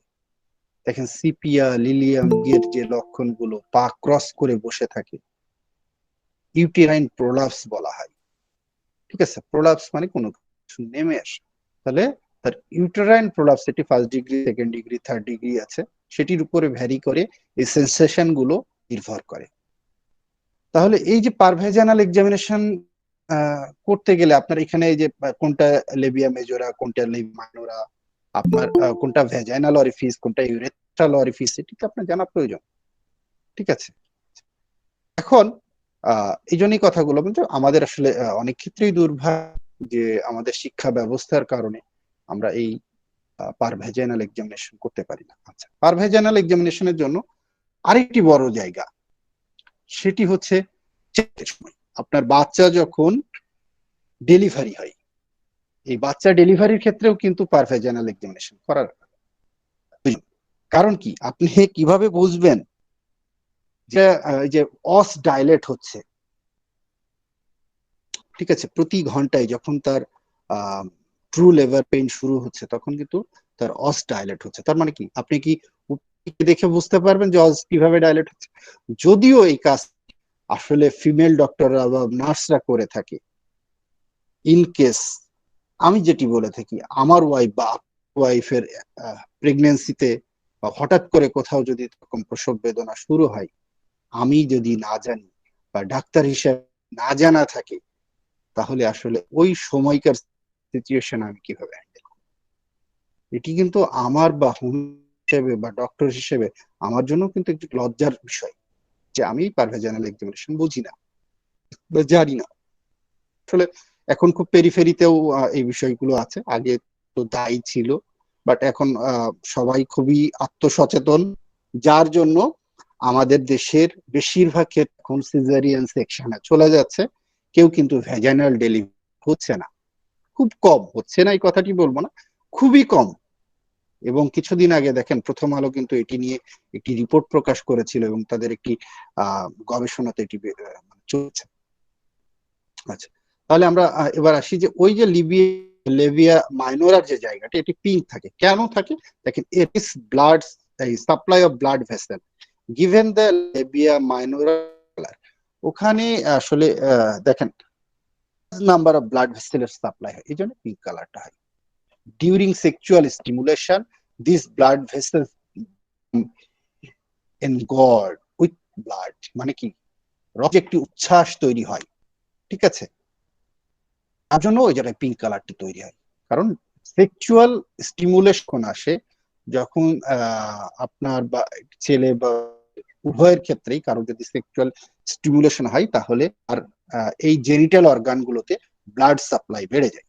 S1: দেখেন সিপিয়া লিলিয়াম এর যে লক্ষণগুলো, পা ক্রস করে বসে থাকে, ইউটেরাইন প্রোলাপস বলা হয়। ঠিক আছে, প্রোলাপস মানে কোনো কিছু নেমে আসে। তাহলে তার ইউটেরাইন প্রোলাপস, এটি first degree, second degree, third degree আছে, সেটির উপরে ভ্যারি করে এই সেন্সেশন গুলো নির্ভর করে। তাহলে এই যে পারভেজানাল এক্সামিনেশন করতে গেলে আপনার এখানে এই যে কোনটা লেবিয়া মেজোরা, কোনটা লেবিয়া মাইনোরা, আপনার কোনটা ভ্যাজাইনাল অরিফিস, কোনটা ইউরেথ্রাল অরিফিস, এটি তো আপনার জানা প্রয়োজন। ঠিক আছে, এখন এই জন্যই কথাগুলো বলতে, আমাদের আসলে অনেক ক্ষেত্রেই দুর্ভাগ্য যে আমাদের শিক্ষা ব্যবস্থার কারণে আমরা এই পারভেজাইনাল এক্সামিনেশন করতে পারি না। আচ্ছা, পারভেজাইনাল এক্সামিনেশনের জন্য আরেকটি বড় জায়গা, সেটি হচ্ছে সময়। আপনার বাচ্চা যখন ডেলিভারি হয়, এই বাচ্চা ডেলিভারির ক্ষেত্রেও কিন্তু পারভেজাইনাল এক্সামিনেশন করার। কারণ কি, আপনি কিভাবে বুঝবেন যে যে অস ডাইলেট হচ্ছে, ঠিক আছে, প্রতি ঘন্টায় যখন তার ট্রু লেবার পেইন শুরু হচ্ছে তখন কিন্তু তার অস ডাইলেট হচ্ছে। তার মানে কি, আপনি কি দেখে বুঝতে পারবেন যে অস কিভাবে ডাইলেট হচ্ছে? যদিও এই কাজ আসলে ফিমেল ডক্টররা বা নার্সরা করে থাকে, ইন কেস আমি যেটি বলে থাকি, আমার ওয়াইফ বা ওয়াইফের প্রেগনেন্সিতে বা হঠাৎ করে কোথাও যদি এরকম প্রসব বেদনা শুরু হয়, আমি যদি না জানি বা ডাক্তার হিসেবে না জানা থাকে, তাহলে আসলে ওই সময়কার সিচুয়েশন আমি কিভাবে হ্যান্ডেল করব? এটি কিন্তু আমার বা হোম হিসেবে বা ডক্টর হিসেবে আমার জন্য কিন্তু একটু লজ্জার বিষয় যে আমি পারভেজানাল এক্সামিনেশন বুঝি না বা জানি না। আসলে এখন খুব পেরিফেরিতেও এই বিষয়গুলো আছে, আগে তো তাই ছিল, বাট এখন সবাই খুবই আত্মসচেতন, যার জন্য আমাদের দেশের বেশিরভাগ ক্ষেত্রে এখন সিজারিয়ান সেকশনে চলে যাচ্ছে। কেউ কিন্তু ভ্যাজাইনাল ডেলিভারি হচ্ছে না, খুব কম হচ্ছে না, এই কথাটি বলবো না, খুবই কম। এবং কিছুদিন আগে দেখেন প্রথম আলো কিন্তু এটি নিয়ে একটি রিপোর্ট প্রকাশ করেছিল এবং তাদের একটি গবেষণাতে এটি চলছে। আচ্ছা, তাহলে আমরা এবার আসি যে ওই যে লেভিয়া মাইনোরার যে জায়গাটা, এটি পিঙ্ক থাকে কেন থাকে? দেখেন, it is blood supply of blood vessel given the labia minora, ওখানে আসলে দেখেন নাম্বার অফ ব্লাড ভেসেলের সাপ্লাই হয়, এই জন্য পিঙ্ক কালারটা হয়। During sexual stimulation this blood vessel engorged with blood, মানে কি, রক্তে একটি উচ্ছ্বাস তৈরি হয়, ঠিক আছে, তার জন্য ওই জায়গায় পিঙ্ক কালারটি তৈরি হয়। কারণ সেক্সুয়াল স্টিমুলেশন আসে যখন আপনার বা ছেলে বা উভয়ের ক্ষেত্রেই কারো যদি সেক্সুয়াল স্টিমুলেশন হয়, তাহলে আর এই জেনিটাল অর্গান গুলোতে ব্লাড সাপ্লাই বেড়ে যায়।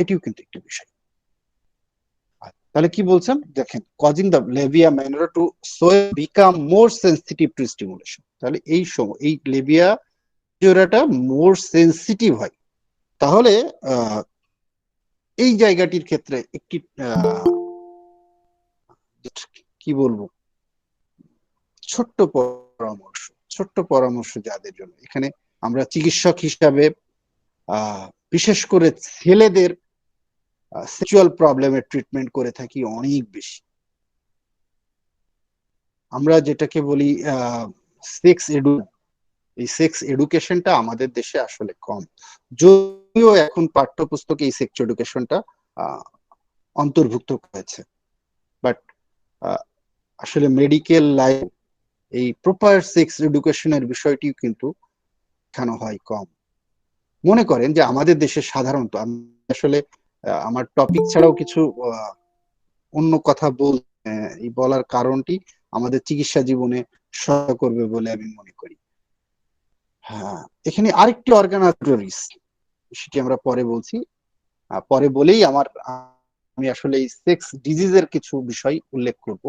S1: এটিও কিন্তু একটি বিষয়। তাহলে কি বলছেন, দেখেন, causing the labia minor to so become more sensitive to stimulation, তাহলে এই সময় এই লেভিয়া জোড়াটা মোর সেন্সিটিভ হয়। তাহলে এই জায়গাটির ক্ষেত্রে একটি কি বলবো, ছোট্ট ছোট্ট পরামর্শ যাদের জন্য, এখানে আমরা চিকিৎসক হিসাবে বিশেষ করে ছেলেদের সেক্সুয়াল প্রবলেমের ট্রিটমেন্ট করে থাকি অনেক বেশি। আমরা যেটাকে বলি সেক্স এডু, এই সেক্স এডুকেশনটা আমাদের দেশে আসলে কম, যদিও এখন পাঠ্যপুস্তকে এই সেক্স এডুকেশনটা অন্তর্ভুক্ত হয়েছে, বাট আসলে মেডিকেল লাইফ এই প্রপার সেক্স এডুকেশনের বিষয়টি কিন্তু এখানে হয় কম। মনে করেন যে আমাদের দেশে সাধারণত, আমি আসলে আমার টপিক ছাড়াও কিছু অন্য কথা বলার কারণটি আমাদের চিকিৎসা জীবনে সহায়তা করবে বলে আমি মনে করি। হ্যাঁ, এখানে আরেকটি অর্গান আছে, সেটি আমরা পরে বলছি, পরে বলেই আমি আসলে এই সেক্স ডিজিজের কিছু বিষয় উল্লেখ করব,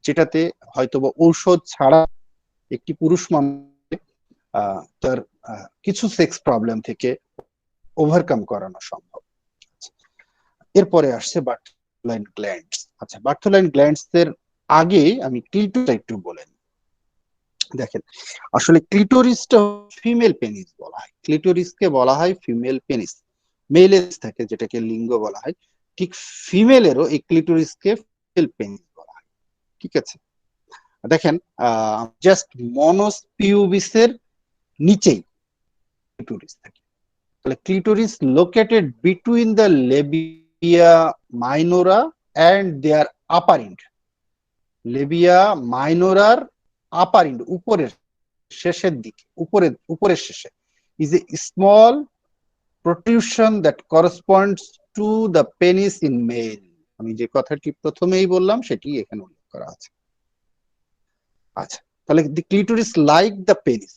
S1: যেটাতে হয়তোবা ঔষধ ছাড়া একটি পুরুষ মানুষ তার কিছু সেক্স প্রবলেম থেকে ওভারকাম করানো সম্ভব। এরপরে আসছে বার্থোলাইন গ্ল্যান্ডস। আচ্ছা, বার্থোলাইন গ্ল্যান্ডস এর আগে আমি ক্লিটোরিসটা একটু বলেন। দেখেন, আসলে ক্লিটোরিসটা ফিমেল পেনিস বলা হয়, ক্লিটোরিসকে বলা হয় ফিমেল পেনিস, মেলের থাকে যেটাকে লিঙ্গ বলা হয়, ঠিক ফিমেলেরও এই ক্লিটোরিসকে ফিমেল পেনিস বলা হয়, ঠিক আছে। দেখেন, জাস্ট মনোস পিউবিসের নিচেই ক্লিটোরিস থাকে। তাহলে clitoris located between the labia minora and their upper end, labia মাইনোরার আপার এন্ড, উপরের শেষের দিকে, উপরের শেষে, is a small protrusion that corresponds to the penis in male. আমি যে কথাটি প্রথমেই বললাম সেটি এখানে উল্লেখ করা আছে। আচ্ছা, তাহলে the clitoris like the penis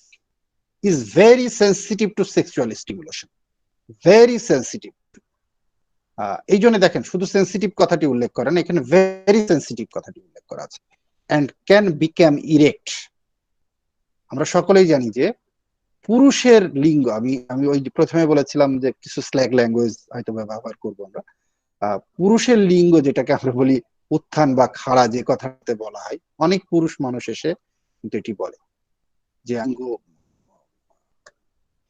S1: is very sensitive to sexual stimulation, very sensitive. এই জন্য দেখেন, শুধু সেন্সিটিভ কথাটি উল্লেখ করেন, এখানে ভেরি সেন্সিটিভ কথাটি উল্লেখ করা আছে। And can become erect. আমরা সকলেই জানি যে পুরুষের লিঙ্গ, আমি ওই প্রথমে বলেছিলাম যে কিছু স্ল্যাগ ল্যাঙ্গুয়েজ হয়তো ব্যবহার করবো আমরা, পুরুষের লিঙ্গ যেটাকে আমরা বলি উত্থান বা খাড়া, যে কথাতে বলা হয়, অনেক পুরুষ মানুষ এসে কিন্তু এটি বলে যে অঙ্গ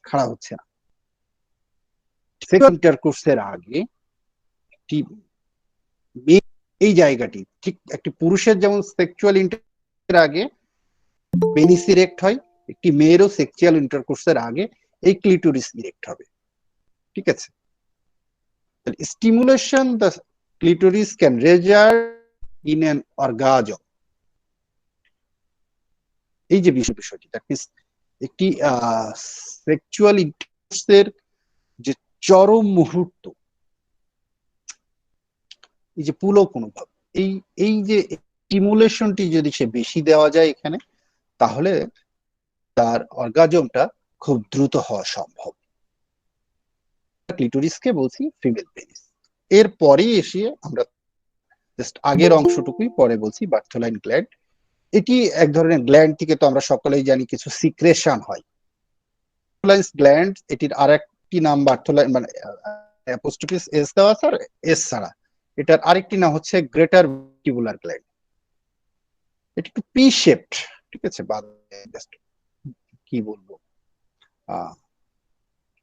S1: খাড়া হচ্ছে না। ইন্টারকোর্সের আগে একটি এই জায়গাটি ঠিক একটি পুরুষের যেমন সেক্সুয়াল ইন্টারকোর্সের আগে পেনিস ইরেক্ট হয়, একটি মেয়েরও সেক্সুয়াল ইন্টারকোর্সের আগে এই ক্লিটোরিস ইরেক্ট হবে। ঠিক আছে, stimulation the clitoris can result in an orgasm. এই যে বিষয়টি, দ্যাট মিন্স একটি সেক্সুয়াল ইন্টারকোর্সের যে চরম মুহূর্ত, এই যে পুলক অনুভব, এই এই যে স্টিমুলেশনটি যদি সে বেশি দেওয়া যায় এখানে, তাহলে তার অর্গাজমটা খুব দ্রুত হওয়া সম্ভব। ক্লিটোরিসকে বলছি ফিমেল পেনিস। এরপরে এসে আমরা জাস্ট আগের অংশটুকুই পরে বলছি, বার্থোলাইন গ্ল্যান্ড। এটি এক ধরনের গ্ল্যান্ড থেকে তো আমরা সকলেই জানি কিছু সিক্রেশন হয়। গ্ল্যান্ড, এটির আর একটি নাম বার্থোলাইন, মানে অ্যাপোস্ট্রোফিস এস দেওয়া আছে আর এস ছাড়া, এটার আরেকটি নাম হচ্ছে গ্রেটার ভেস্টিবুলার গ্ল্যান্ড। এটি একটু পি শেপড, ঠিক আছে, বা কি বলবো,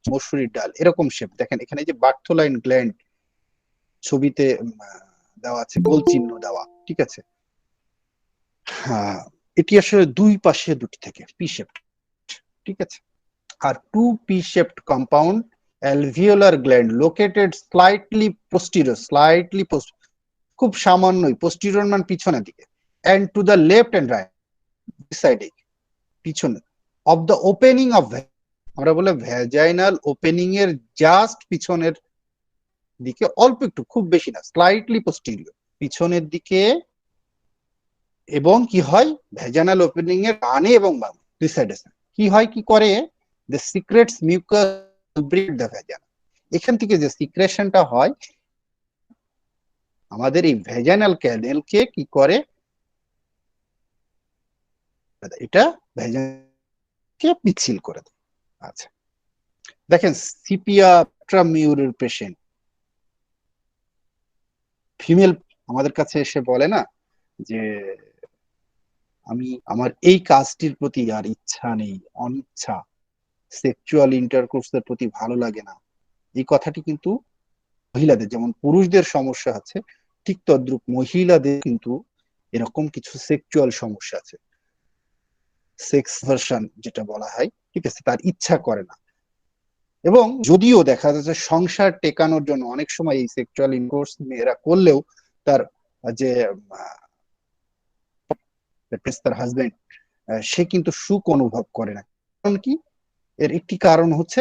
S1: মসুরির ডাল এরকম শেপ। দেখেন এখানে যে বার্থোলাইন গ্ল্যান্ড ছবিতে দেওয়া আছে, গোল চিহ্ন দেওয়া, ঠিক আছে। হ্যাঁ, এটি আসলে দুই পাশে দুটি থেকে পি শেপড, ঠিক আছে। আর two P shaped compound alveolar gland located slightly posterior, খুব সামান্যই পোস্টিরিয়র মানে পিছনের দিকে, and to the left and right সাইডে, পিছনে, অফ দ্য ওপেনিং অফ, আমরা বলে ভ্যাজাইনাল ওপেনিং এর জাস্ট পিছনের দিকে, অল্প একটু, খুব বেশি না, স্লাইটলি পোস্টিরিয়র, পিছনের দিকে। এবং কি হয়, ভ্যাজাইনাল ওপেনিং এর ডানে এবং বামে দুই সাইডে কি হয়, কি করে, the secrets mucus lubricate the vagina. এখান থেকে যে সিক্রেশনটা হয় আমাদের এই ভ্যাজাইনাল ক্যানেলকে কি করে, এটা ভ্যাজাইনাকে পিচ্ছিল করে দেয়। আচ্ছা, দেখেন সিপিয়া মিউরের পেশেন্ট, ফিমেল, আমাদের কাছে এসে বলে না যে আমি আমার এই কাজটির প্রতি আর ইচ্ছা নেই, অনিচ্ছা, সেক্সুয়াল ইন্টারকোর্সের প্রতি ভালো লাগে না। এই কথাটি কিন্তু মহিলাদের, যেমন পুরুষদের সমস্যা আছে, ঠিক তদ্রুপ মহিলাদের কিন্তু এরকম কিছু সেক্সুয়াল সমস্যা আছে, সেক্স ভার্সন যেটা বলা হয়, ঠিক আছে, তার ইচ্ছা করে না। এবং যদিও দেখা যাচ্ছে সংসার টেকানোর জন্য অনেক সময় এই সেক্সুয়াল ইন্টারকোর্স মেয়েরা করলেও তার যে তার হাজবেন্ড, সে কিন্তু সুখ অনুভব করে না। কারণ কি, এর একটি কারণ হচ্ছে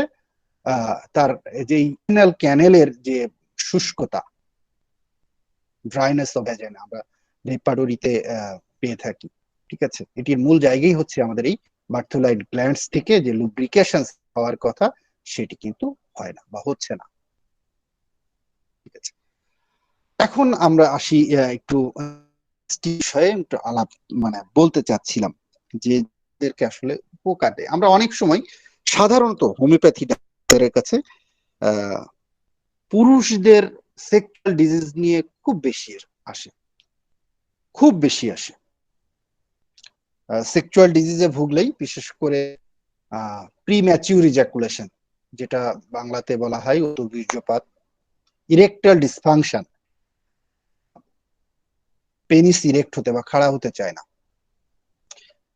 S1: তার যে ইনাল ক্যানেলের যে শুষ্কতা, ড্রাইনেস অফ ভ্যাজাইনা, আমরা রেপাডোরিতে পেয়ে থাকি, ঠিক আছে। এটির মূল জায়গায় হচ্ছে আমাদের এই বার্থোলাইন গ্ল্যান্ডস থেকে যে লুব্রিকেশন হওয়ার কথা, সেটি কিন্তু হয় না বা হচ্ছে না, ঠিক আছে। এখন আমরা আসি একটু বিষয়ে একটু আলাপ, মানে বলতে চাচ্ছিলাম যে এদেরকে আসলে উপকার দেয়। আমরা অনেক সময় সাধারণত হোমিওপ্যাথি ডাক্তারের কাছে পুরুষদের সেক্সুয়াল ডিজিজ নিয়ে খুব বেশি আসে, খুব বেশি আসে। সেক্সুয়াল ডিজিজে ভুগলেই, বিশেষ করে প্রিম্যাচিউর ইজাকুলেশন, যেটা বাংলাতে বলা হয় অতিবীর্যপাত, ইরেকটাল ডিসফাংশন, পেনিস ইরেক্ট হতে বা খাড়া হতে চায় না,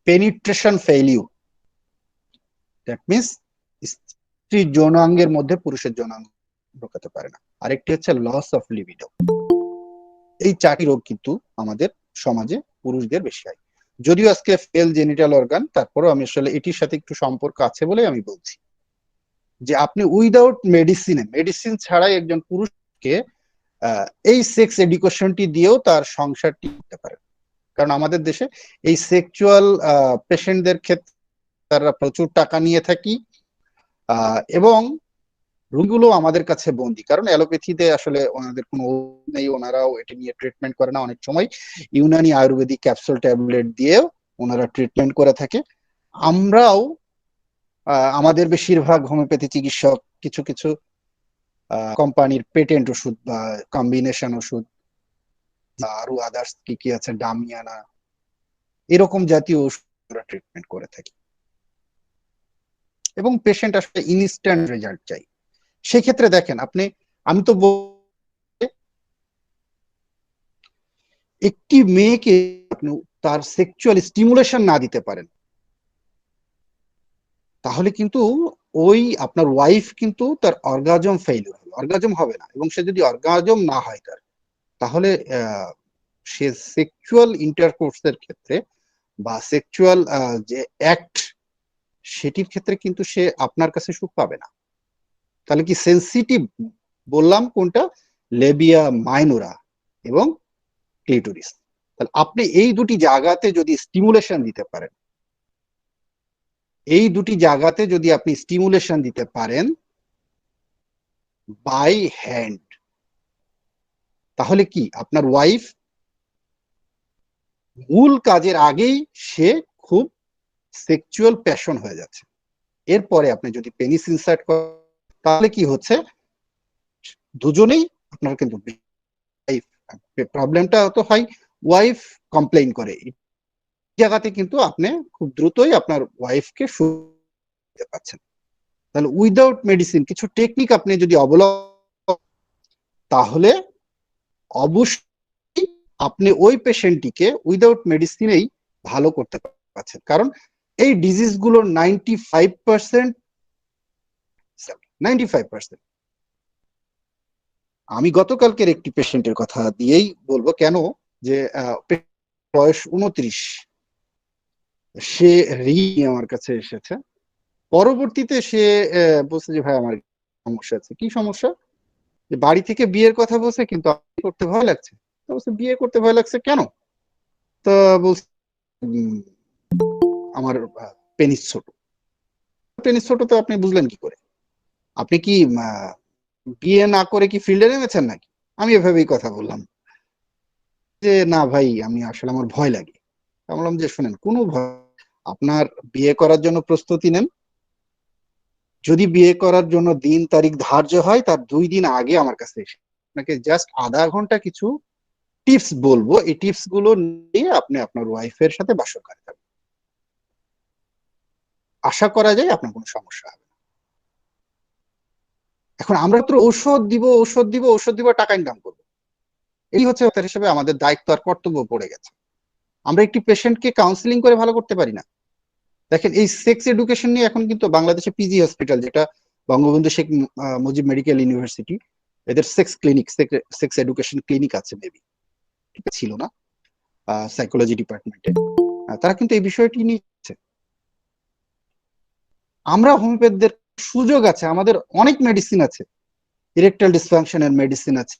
S1: পেনিট্রেশন ফেইলিউর, দ্যাট মিনস স্ত্রীর যৌনাঙ্গের মধ্যে পুরুষের যৌনাঙ্গ ঢোকাতে পারে না, আরেকটি হচ্ছে লস অফ লিবিডো। এই চারটি রোগ কিন্তু আমাদের সমাজে পুরুষদের বেশি হয়। যদিও আজকে ফেল জেনিটাল অর্গান, তারপরেও আমি আসলে এটির সাথে একটু সম্পর্ক আছে বলে আমি বলছি যে আপনি উইদাউট মেডিসিন ছাড়াই একজন পুরুষকে এই সেক্স এডুকেশনটি দিয়েও তার সংসারটি করতে পারে। কারণ আমাদের দেশে এই সেক্সুয়াল পেশেন্টদের ক্ষেত্রে তারা প্রচুর টাকা নিয়ে থাকি, এবং রোগীগুলো আমাদের কাছে বন্দী, কারণ অ্যালোপ্যাথিতে আসলে ওনাদের কোনো নেই, ওনারাও এটি নিয়ে ট্রিটমেন্ট করে না। অনেক সময় ইউনানি আয়ুর্বেদিক ক্যাপসুল ট্যাবলেট দিয়েও ওনারা ট্রিটমেন্ট করে থাকে। আমরাও আমাদের বেশিরভাগ হোমিওপ্যাথি চিকিৎসক কিছু কিছু কোম্পানির পেটেন্ট ওষুধ বা কম্বিনেশন ওষুধ, আরো আদার্স কি কি আছে, ডামিয়ানা, এরকম জাতীয় ওষুধ আমরা ট্রিটমেন্ট করে থাকি এবং পেশেন্ট আসলে ইনস্ট্যান্ট রেজাল্ট চাই। সেক্ষেত্রে দেখেন আপনি, আমি তো একটি মেয়েকে আপনি তার সেক্সুয়াল স্টিমুলেশন না দিতে পারেন, তাহলে কিন্তু ওই আপনার ওয়াইফ কিন্তু তার অর্গাজম ফেইলিউর হবে, অর্গাজম হবে না। এবং সে যদি অর্গাজম না হয় তার, তাহলে সে সেক্সুয়াল ইন্টারকোর্সের ক্ষেত্রে বা সেক্সুয়াল যে অ্যাক্ট, সেটির ক্ষেত্রে কিন্তু সে আপনার কাছে সুখ পাবে না। তাহলে কি সেন্সিটিভ বললাম কোনটা, লেবিয়া মাইনোরা এবং ক্লিটোরিস। তাহলে আপনি এই দুটি জায়গাতে যদি স্টিমুলেশন দিতে পারেন, এই দুটি জায়গাতে যদি আপনি স্টিমুলেশন দিতে পারেন বাই হ্যান্ড, তাহলে কি আপনার ওয়াইফ মূল কাজের আগেই সে খুব সেক্সুয়াল প্যাশন হয়ে যাচ্ছে। এরপরে আপনি যদি পেনিস ইনসার্ট করেন, তাহলে কি হচ্ছে, দুজনেই আপনার কিন্তু প্রবলেমটা তো হয়, ওয়াইফ কমপ্লেইন করে, জায়গাতে কিন্তু আপনি খুব দ্রুতই আপনার ওয়াইফকে শুনতে পাচ্ছেন। তাহলে উইদাউট মেডিসিন কিছু টেকনিক আপনি যদি অবলম্বন, তাহলে অবশ্যই আপনি ওই পেশেন্টটিকে উইদাউট মেডিসিনেই ভালো করতে পারছেন। কারণ এই ডিজিজ গুলোর 95%, 95%, আমি গতকালকের একটি পেশেন্টের কথা দিয়েই বলবো কেন, যে বয়স 29, সে আমার কাছে এসেছে। পরবর্তীতে সে বলছে যে ভাই আমার সমস্যা আছে। কি সমস্যা? যে বাড়ি থেকে বিয়ের কথা বলছে, কিন্তু করতে ভয় লাগছে। তো বলছে বিয়ে করতে ভয় লাগছে কেন? তো বলছে আমার পেনিস ছোট। পেনিস ছোট তো আপনি বুঝলেন কি করে? আপনি কি বিয়ে না করে কি ফিল্ডে নেমেছেন নাকি? আমি এভাবেই কথা বললাম যে না ভাই, আমি আসলে আমার ভয় লাগে। বললাম যে শুনেন, কোনো ভয়, আপনার বিয়ে করার জন্য প্রস্তুতি নেন। যদি বিয়ে করার জন্য দিন তারিখ ধার্য হয়, তার 2 দিন আগে আমার কাছে এসে আপনাকে জাস্ট আধা ঘন্টা কিছু টিপস বলবো, এই টিপস গুলো নিয়ে আপনি আপনার ওয়াইফের সাথে বাসর করে যাবেন। আশা করা যায় আপনার কোনো সমস্যা হবে না। এখন আমরা তো ঔষধ দিব, ঔষধ দিব, ঔষধ দিব, টাকা ইনকাম করবো, এই হচ্ছে ডাক্তার হিসেবে আমাদের দায়িত্ব আর কর্তব্য পড়ে গেছে। আমরা একটি পেশেন্টকে কাউন্সিলিং করে ভালো করতে পারি না। দেখেন এই সেক্স এডুকেশন নিয়ে এখন কিন্তু বাংলাদেশে পিজি হসপিটাল, যেটা বঙ্গবন্ধু শেখ মুজিব মেডিকেল ইউনিভার্সিটি, এদের sex clinic, sex education clinic আছে মেবি, ঠিক ছিল না সাইকোলজি ডিপার্টমেন্টে, তারা কিন্তু এই বিষয়টি নিচ্ছে। আমরা হোমিওপ্যাথদের সুযোগ আছে, আমাদের অনেক মেডিসিন আছে, ইরেকটাইল ডিসফাংশনের মেডিসিন আছে,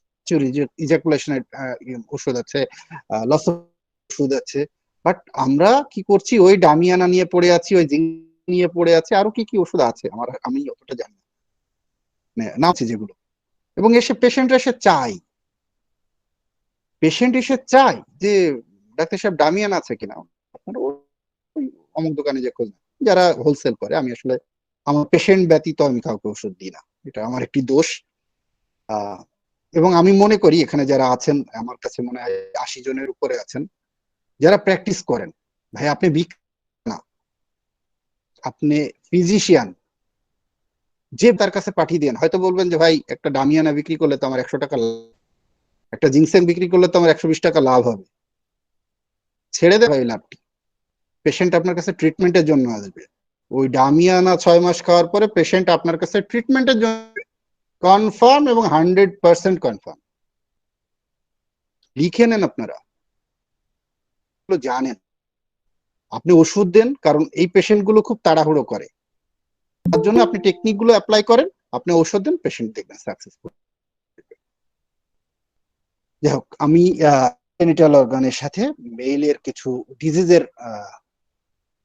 S1: ইজাকুলেশনের ওষুধ আছে, লস ওষুধ আছে। বাট আমরা কি করছি, ওই ডামিয়ানা নিয়ে পড়ে আছি, ওই জিঙ্ক নিয়ে পড়ে আছে, আরো কি কি ওষুধ আছে আমি অতটা জানি না, নাম আছে যেগুলো। এবং এসে পেশেন্ট এসে চাই, পেশেন্ট এসে চাই যে ডাক্তার সাহেব ডামিয়ান আছে কিনা, আপনারা ওই অমুক দোকানে যে খোঁজ নেন। যারা হোলসেল করে, আমি আসলে আমার পেশেন্ট ব্যতীত আমি কাউকে ওষুধ দিই না, এটা আমার একটি দোষ। আহ এবং আমি মনে করি এখানে যারা আছেন, আমার কাছে মনে হয় 80 জনের উপরে আছেন যারা প্র্যাকটিস করেন। ভাই আপনি না, আপনি ফিজিশিয়ান, যে তার কাছে পাঠিয়ে দেন, হয়তো বলবেন যে ভাই একটা ডামিয়ানা বিক্রি করলে তো আমার 100 টাকা, একটা জিংসেন বিক্রি করলে তো আমার 120 টাকা লাভ হবে। ছেড়ে দেয় ভাই লাভটি, পেশেন্ট আপনার কাছে ট্রিটমেন্টের জন্য আসবে। ওই ডামিয়ানা 6 মাস খাওয়ার পরে পেশেন্ট আপনার কাছে ট্রিটমেন্টের জন্য কনফার্ম, এবং 100% কনফার্ম। লিখে নেন আপনারা, জানেন। আপনি ওষুধ দেন, কারণ এই পেশেন্ট গুলো খুব তাড়াহুড়ো করে, তার জন্য আপনি টেকনিক গুলো অ্যাপ্লাই করেন, আপনি ওষুধ দেন, পেশেন্ট দেখবেন সাকসেসফুল। যাই হোক, আমি জেনিটাল অর্গানের সাথে মেইলের কিছু ডিজিজের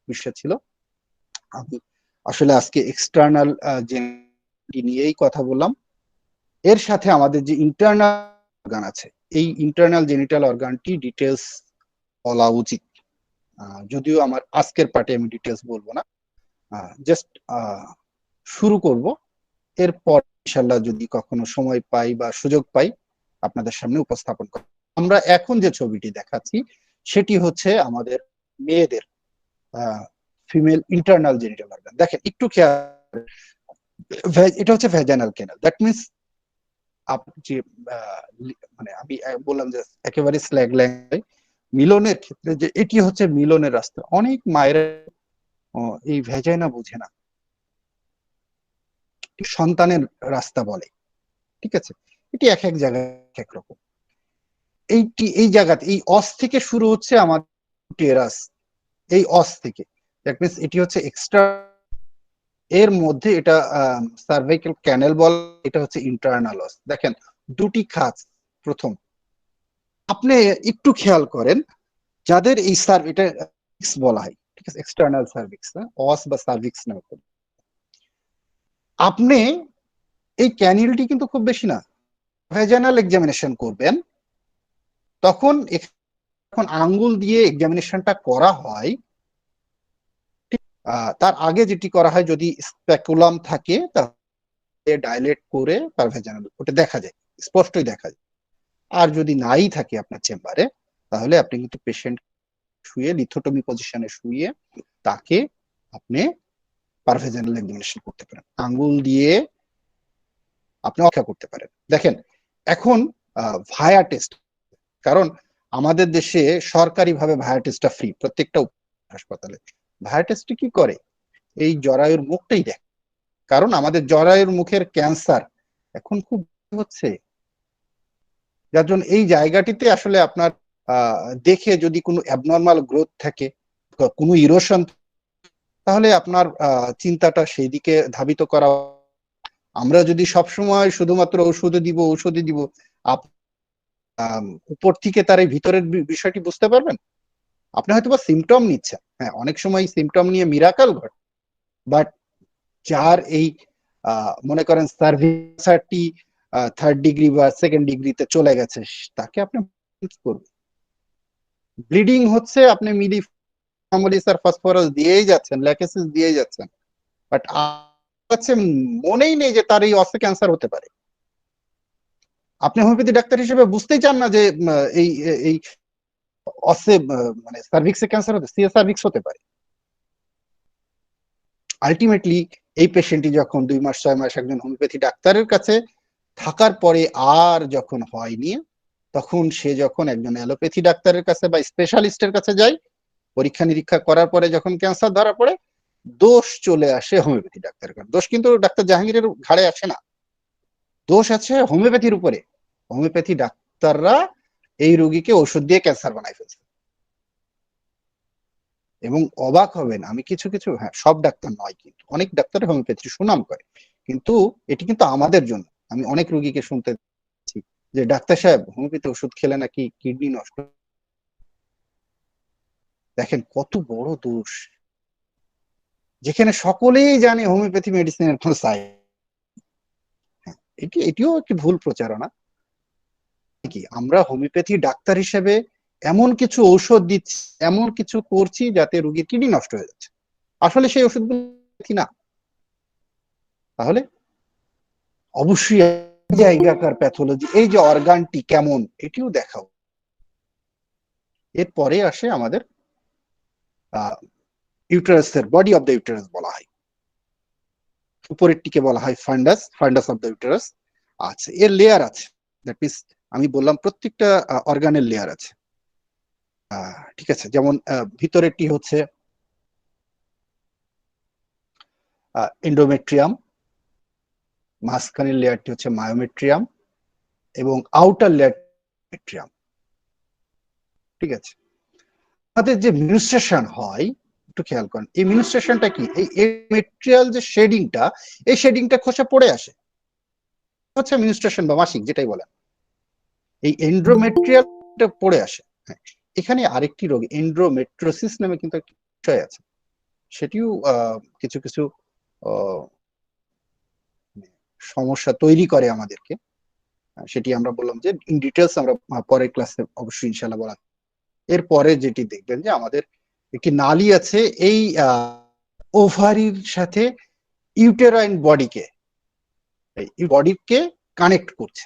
S1: বিষয় ছিল। আমি আসলে আজকে এক্সটার্নাল নিয়েই কথা বললাম। এর সাথে আমাদের যে ইন্টারনাল অর্গান আছে, এই ইন্টারনাল জেনিটাল অর্গানটি ডিটেলস বলা উচিত, যদিও আমার আজকের পার্টে আমি ডিটেলস বলবো না, জাস্ট শুরু করব। এরপর ইনশাল্লাহ যদি কখনো সময় পাই বা সুযোগ পাই আপনাদের সামনে উপস্থাপন করি। আমরা এখন যে ছবিটি দেখাচ্ছি সেটি হচ্ছে আমাদের মেয়েদের ফিমেল ইন্টারনাল জেনিটাল অর্গান। দেখেন একটু খেয়াল, এটা হচ্ছে ভ্যাজাইনাল ক্যানাল। দ্যাট মিনস যে মানে আমি বললাম যে একেবারে স্ল্যাগ ল্যাঙ্গুয়েজ, মিলনের ক্ষেত্রে যে এটি হচ্ছে মিলনের রাস্তা। অনেক মায়েরা এই ভ্যাজাইনা বুঝে না, সন্তানের রাস্তা বলে, ঠিক আছে? এটি এক এক জায়গায় এক রকম। এই জায়গাতে এই অস থেকে শুরু হচ্ছে আমাদের টেরাস, এই অস থেকে। দ্যাট মিনস এটি হচ্ছে এক্সট্রা, এর মধ্যে এটা সার্ভাইকাল ক্যানেল বল, এটা হচ্ছে ইন্টারনাল অস। দেখেন দুটি খাঁজ। প্রথম আপনি একটু খেয়াল করেন, যাদের এই এটা বলা হয়, ঠিক আছে, এক্সটার্নাল সার্ভিক্স, অস বা সার্ভিক্স নামে। আপনি এই ক্যানিলটি কিন্তু খুব বেশি না, ভ্যাজাইনাল এক্সামিনেশন করবেন তখন যখন আঙ্গুল দিয়ে এক্সামিনেশনটা করা হয়, তার আগে যেটি করা হয়, যদি স্পেকুলাম থাকে তাহলে ডাইলেট করে তার ভ্যাজাইনাল ওটা দেখা যায়, স্পষ্টই দেখা যায়। আর যদি নাই থাকে আপনার চেম্বারে, তাহলে আপনি কিন্তু পেশেন্ট শুয়ে লিথোটমি পজিশনে শুয়ে তাকে আপনি পারভেজাইনাল এক্সামিনেশন করতে পারেন, আঙ্গুল দিয়ে আপনি অপেক্ষা করতে পারেন। দেখেন এখন ভায়া টেস্ট, কারণ আমাদের দেশে সরকারিভাবে ভায়া টেস্টটা ফ্রি প্রত্যেকটা হাসপাতালে। ভায়া টেস্ট কি করে, এই জরায়ুর মুখটাই দেখ, কারণ আমাদের জরায়ুর মুখের ক্যান্সার এখন খুব হচ্ছে, যার জন্য এই জায়গাটিতে আসলে আপনার দেখে যদি কোনো অ্যাবনর্মাল গ্রোথ থাকে, কোনো ইরোশন, তাহলে আপনার চিন্তাটা সেই দিকে ধাবিত করা। আমরা যদি সবসময় শুধুমাত্র ঔষধে দিব, উপর থেকে তার এই ভিতরের বিষয়টি বুঝতে পারবেন। আপনি হয়তো বা সিমটম নিচ্ছেন, হ্যাঁ অনেক সময় সিমটম নিয়ে মিরাকেল ঘটে, বাট যার এই মনে করেন সার্ভিসটি থার্ড ডিগ্রি বা সেকেন্ড ডিগ্রিতে চলে গেছে, তাকে আপনি করবেন। ব্লিডিং হচ্ছে, আপনি মিলিফার্মালিসার ফসফরাস দিয়েই যাচ্ছেন, ল্যাকেসিস দিয়েই যাচ্ছেন, বাট মনেই নেই যে তার এই অস্ত্রে ক্যান্সার হতে পারে। আপনি হোমিওপ্যাথি ডাক্তার হিসেবে বুঝতেই চান না যে এই এই অস্ত্রে মানে সার্ভিক্সে ক্যান্সার হতে, সিএ সার্ভিক্স হতে পারে। আলটিমেটলি এই পেশেন্টটি যখন 2 মাস 6 মাস একজন হোমিওপ্যাথি ডাক্তারের কাছে থাকার পরে আর যখন হয়নি, তখন সে যখন একজন অ্যালোপ্যাথি ডাক্তারের কাছে বা স্পেশালিস্টের কাছে যায়, পরীক্ষা নিরীক্ষা করার পরে যখন ক্যান্সার ধরা পড়ে, দোষ চলে আসে হোমিওপ্যাথি ডাক্তারের কাছে। দোষ কিন্তু ডাক্তার জাহাঙ্গীরের ঘাড়ে আসে না, দোষ আছে হোমিওপ্যাথির উপরে। হোমিওপ্যাথি ডাক্তাররা এই রোগীকে ওষুধ দিয়ে ক্যান্সার বানাই ফেলছে। এবং অবাক হবেন, আমি কিছু কিছু, হ্যাঁ সব ডাক্তার নয়, কিন্তু অনেক ডাক্তার হোমিওপ্যাথির সুনাম করে, কিন্তু এটি কিন্তু আমাদের জন্য। আমি অনেক রোগীকে শুনতে যে ডাক্তার সাহেব হোমিওপ্যাথি ওষুধ খেলে নাকি কিডনি নষ্ট। দেখেন কত বড় দোষ, যেখানে সকলেই জানে হোমিওপ্যাথি মেডিসিনের কোনো সাইড। এটিও একটি ভুল প্রচারণা। কি আমরা হোমিওপ্যাথি ডাক্তার হিসেবে এমন কিছু ঔষধ দিচ্ছি, এমন কিছু করছি যাতে রোগীর কিডনি নষ্ট হয়ে যাচ্ছে, আসলে সেই ওষুধগুলো না। তাহলে অবশ্যই জায়গাকার প্যাথোলজি, এই যে অর্গানটি কেমন, এটিও দেখাও। এরপরে আসে আমাদের ইউটারাসের বডি অফ দ্য ইউটারাস বলা হয়, উপরেরটিকে বলা হয় ফান্ডাস, ফান্ডাস অফ দ্য ইউটারাস। আছে এর লেয়ার আছে, দ্যাট মিনস আমি বললাম প্রত্যেকটা অর্গানের লেয়ার আছে, ঠিক আছে। যেমন ভিতরেরটি হচ্ছে এন্ডোমেট্রিয়াম, মাঝখানের লেয়ারটি হচ্ছে মায়োমেট্রিয়াম, এবং আউটার লেয়ার মেট্রিয়াম, ঠিক আছে। আমাদের যে মিনিস্ট্রেশন হয়, একটু খেয়াল করেন, এই মিনিস্ট্রেশনটা কি, এই মেটেরিয়াল যে শেডিংটা, এই শেডিংটা খসে পড়ে আসে, হচ্ছে মিনিস্ট্রেশন বা মাসিক যেটাই বলেন, এই এন্ড্রোমেট্রিয়ালটা পড়ে আসে। হ্যাঁ, এখানে আরেকটি রোগ এন্ড্রোমেট্রোসিস নামে কিন্তু একটা বিষয় আছে, সেটিও কিছু কিছু সমস্যা তৈরি করে আমাদেরকে। সেটি আমরা বললাম যে ইন ডিটেলস আমরা পরের ক্লাসে অবশ্যই ইনশাআল্লাহ বলা। এরপরে যেটি দেখবেন যে আমাদের একটি নালী আছে, এই ওভারির সাথে ইউটেরাইন বডিকে এই বডিকে কানেক্ট করছে,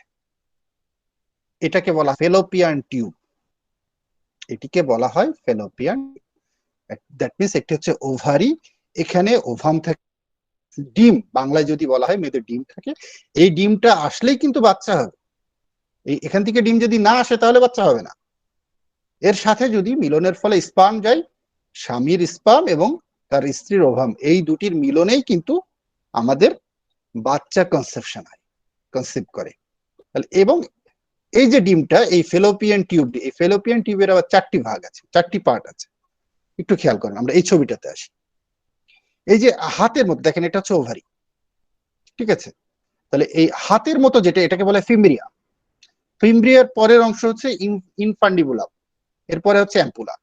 S1: এটাকে বলা ফেলোপিয়ান টিউব, এটিকে বলা হয় ফেলোপিয়ান। দ্যাট মিনস একটি হচ্ছে ওভারি, এখানে ওভাম থাকে, ডিম বাংলায় যদি বলা হয় মেয়েদের ডিম থাকে, এই ডিমটা আসলেই কিন্তু বাচ্চা হবে। এখান থেকে ডিম যদি না আসে তাহলে বাচ্চা হবে না। এর সাথে যদি মিলনের ফলে স্পার্ম যায়, স্বামীর স্পার্ম এবং তার স্ত্রীর ওভাম, এই দুটির মিলনেই কিন্তু আমাদের বাচ্চা কনসেপশন হয়, কনসিভ করে। এবং এই যে ডিমটা, এই ফেলোপিয়ান টিউব, এই ফেলোপিয়ান টিউবের আবার 4টি ভাগ আছে, 4টি পার্ট আছে। একটু খেয়াল করেন, আমরা এই ছবিটাতে আসি। এই যে হাতের মতো দেখেন, এটা হচ্ছে ওভারি, ঠিক আছে? তাহলে এই হাতের মতো যেটা, এটাকে বলে ফিমব্রিয়া। ফিমব্রিয়ার পরের অংশ হচ্ছে ইনফান্ডিবুলাম, এরপরে হচ্ছে অ্যাম্পুলা,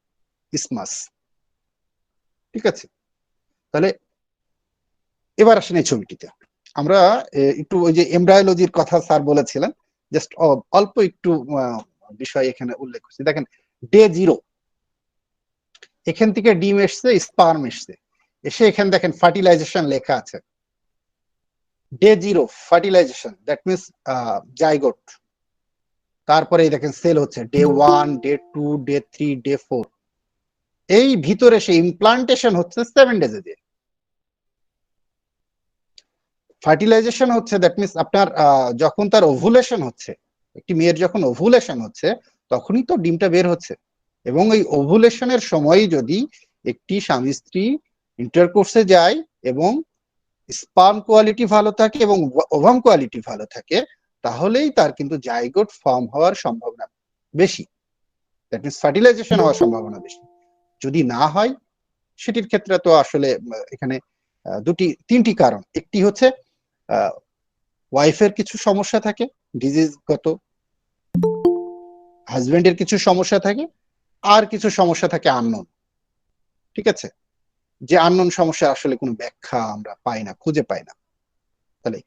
S1: ইসমাস, ঠিক আছে? তাহলে এবার আসেন এই ছবিটিতে। আমরা একটু ওই যে এমব্রায়োলজির কথা স্যার বলেছিলেন, জাস্ট অল্প একটু বিষয় এখানে উল্লেখ করছি। দেখেন ডে 0, এখান থেকে ডিম এসছে, স্পার্ম এসছে, এসে এখানে দেখেন ফার্টিলাইজেশন লেখা আছে। Day 0 fertilization, that means zygote. তারপরে দেখেন সেল হচ্ছে ডে 1, ডে 2, ডে 3, ডে 4। এই ভিতরে সে ইমপ্লান্টেশন হচ্ছে 7 ডেজে দিয়ে। ফার্টিলাইজেশন হচ্ছে দ্যাট মিনস আপনার যখন তার ওভুলেশন হচ্ছে, একটি মেয়ের যখন ওভুলেশন হচ্ছে তখনই তো ডিমটা বের হচ্ছে। এবং এই ওভুলেশনের সময় যদি একটি স্বামী স্ত্রী ইন্টারকোর্সে যায় এবং স্পার্ম কোয়ালিটি ভালো থাকে এবং ওভাম কোয়ালিটি ভালো থাকে, তাহলেই তার কিন্তু জাইগোট ফর্ম হওয়ার সম্ভাবনা বেশি, দ্যাট মিনস ফার্টিলাইজেশন হওয়ার সম্ভাবনা বেশি। যদি না হয় সেটির ক্ষেত্রে তো আসলে এখানে 3টি কারণ। একটি হচ্ছে ওয়াইফের কিছু সমস্যা থাকে, ডিজিজগত, হাজবেন্ডের কিছু সমস্যা থাকে, আর কিছু সমস্যা থাকে আননোন, ঠিক আছে? যে আননোন সমস্যা আসলে কোনো ব্যাখ্যা আমরা পাই না, খুঁজে পাই না। তাহলে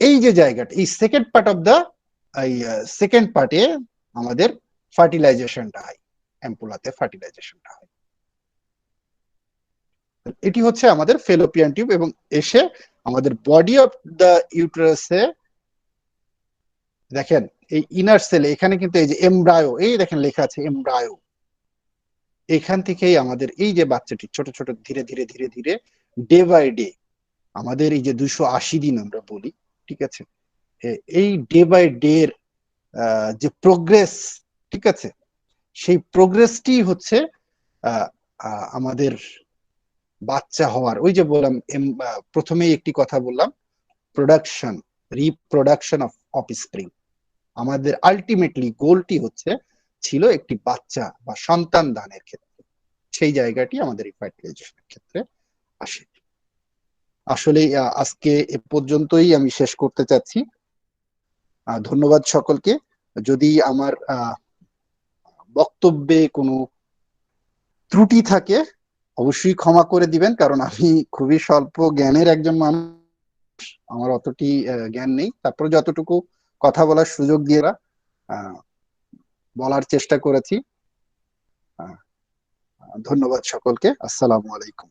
S1: এই যে জায়গাটা, এই সেকেন্ড পার্ট অফ দা, এই সেকেন্ড পার্টে আমাদের ফার্টিলাইজেশনটা হয়, অ্যাম্পুলাতে ফার্টিলাইজেশনটা হয়। এটি হচ্ছে আমাদের ফেলোপিয়ান টিউব, এবং এসে আমাদের বডি অফ দা ইউটেরাসে দেখেন এই ইনার সেলে, এখানে কিন্তু এই যে এমব্রায়ো, এই দেখেন লেখা আছে এমব্রায়ো, এখান থেকেই আমাদের এই যে বাচ্চাটি ছোট ছোট ধীরে ধীরে ধীরে ধীরে ডে বাই ডে, আমাদের এই যে 280 দিন আমরা বলি, ঠিক আছে? এই ডে বাই ডে এর যে প্রোগ্রেস, ঠিক আছে, সেই প্রোগ্রেসটি হচ্ছে আমাদের বাচ্চা হওয়ার, ওই যে বললাম প্রথমেই একটি কথা বললাম, প্রোডাকশন, রিপ্রোডাকশন অফ অফস্প্রিং। আমাদের আলটিমেটলি গোলটি হচ্ছে ছিল একটি বাচ্চা বা সন্তান দানের ক্ষেত্রে, সেই জায়গাটি আমাদের এই ফার্টিলাইজেশনের ক্ষেত্রে আসে। আসলে আজকে এ পর্যন্তই আমি শেষ করতে চাচ্ছি। ধন্যবাদ সকলকে। যদি আমার বক্তব্যে কোনো ত্রুটি থাকে অবশ্যই ক্ষমা করে দিবেন, কারণ আমি খুবই স্বল্প জ্ঞানের একজন মানুষ, আমার অতটি জ্ঞান নেই। তারপরে যতটুকু কথা বলার সুযোগ দিয়ে বলার চেষ্টা করেছি। ধন্যবাদ সকলকে। আসসালামু আলাইকুম।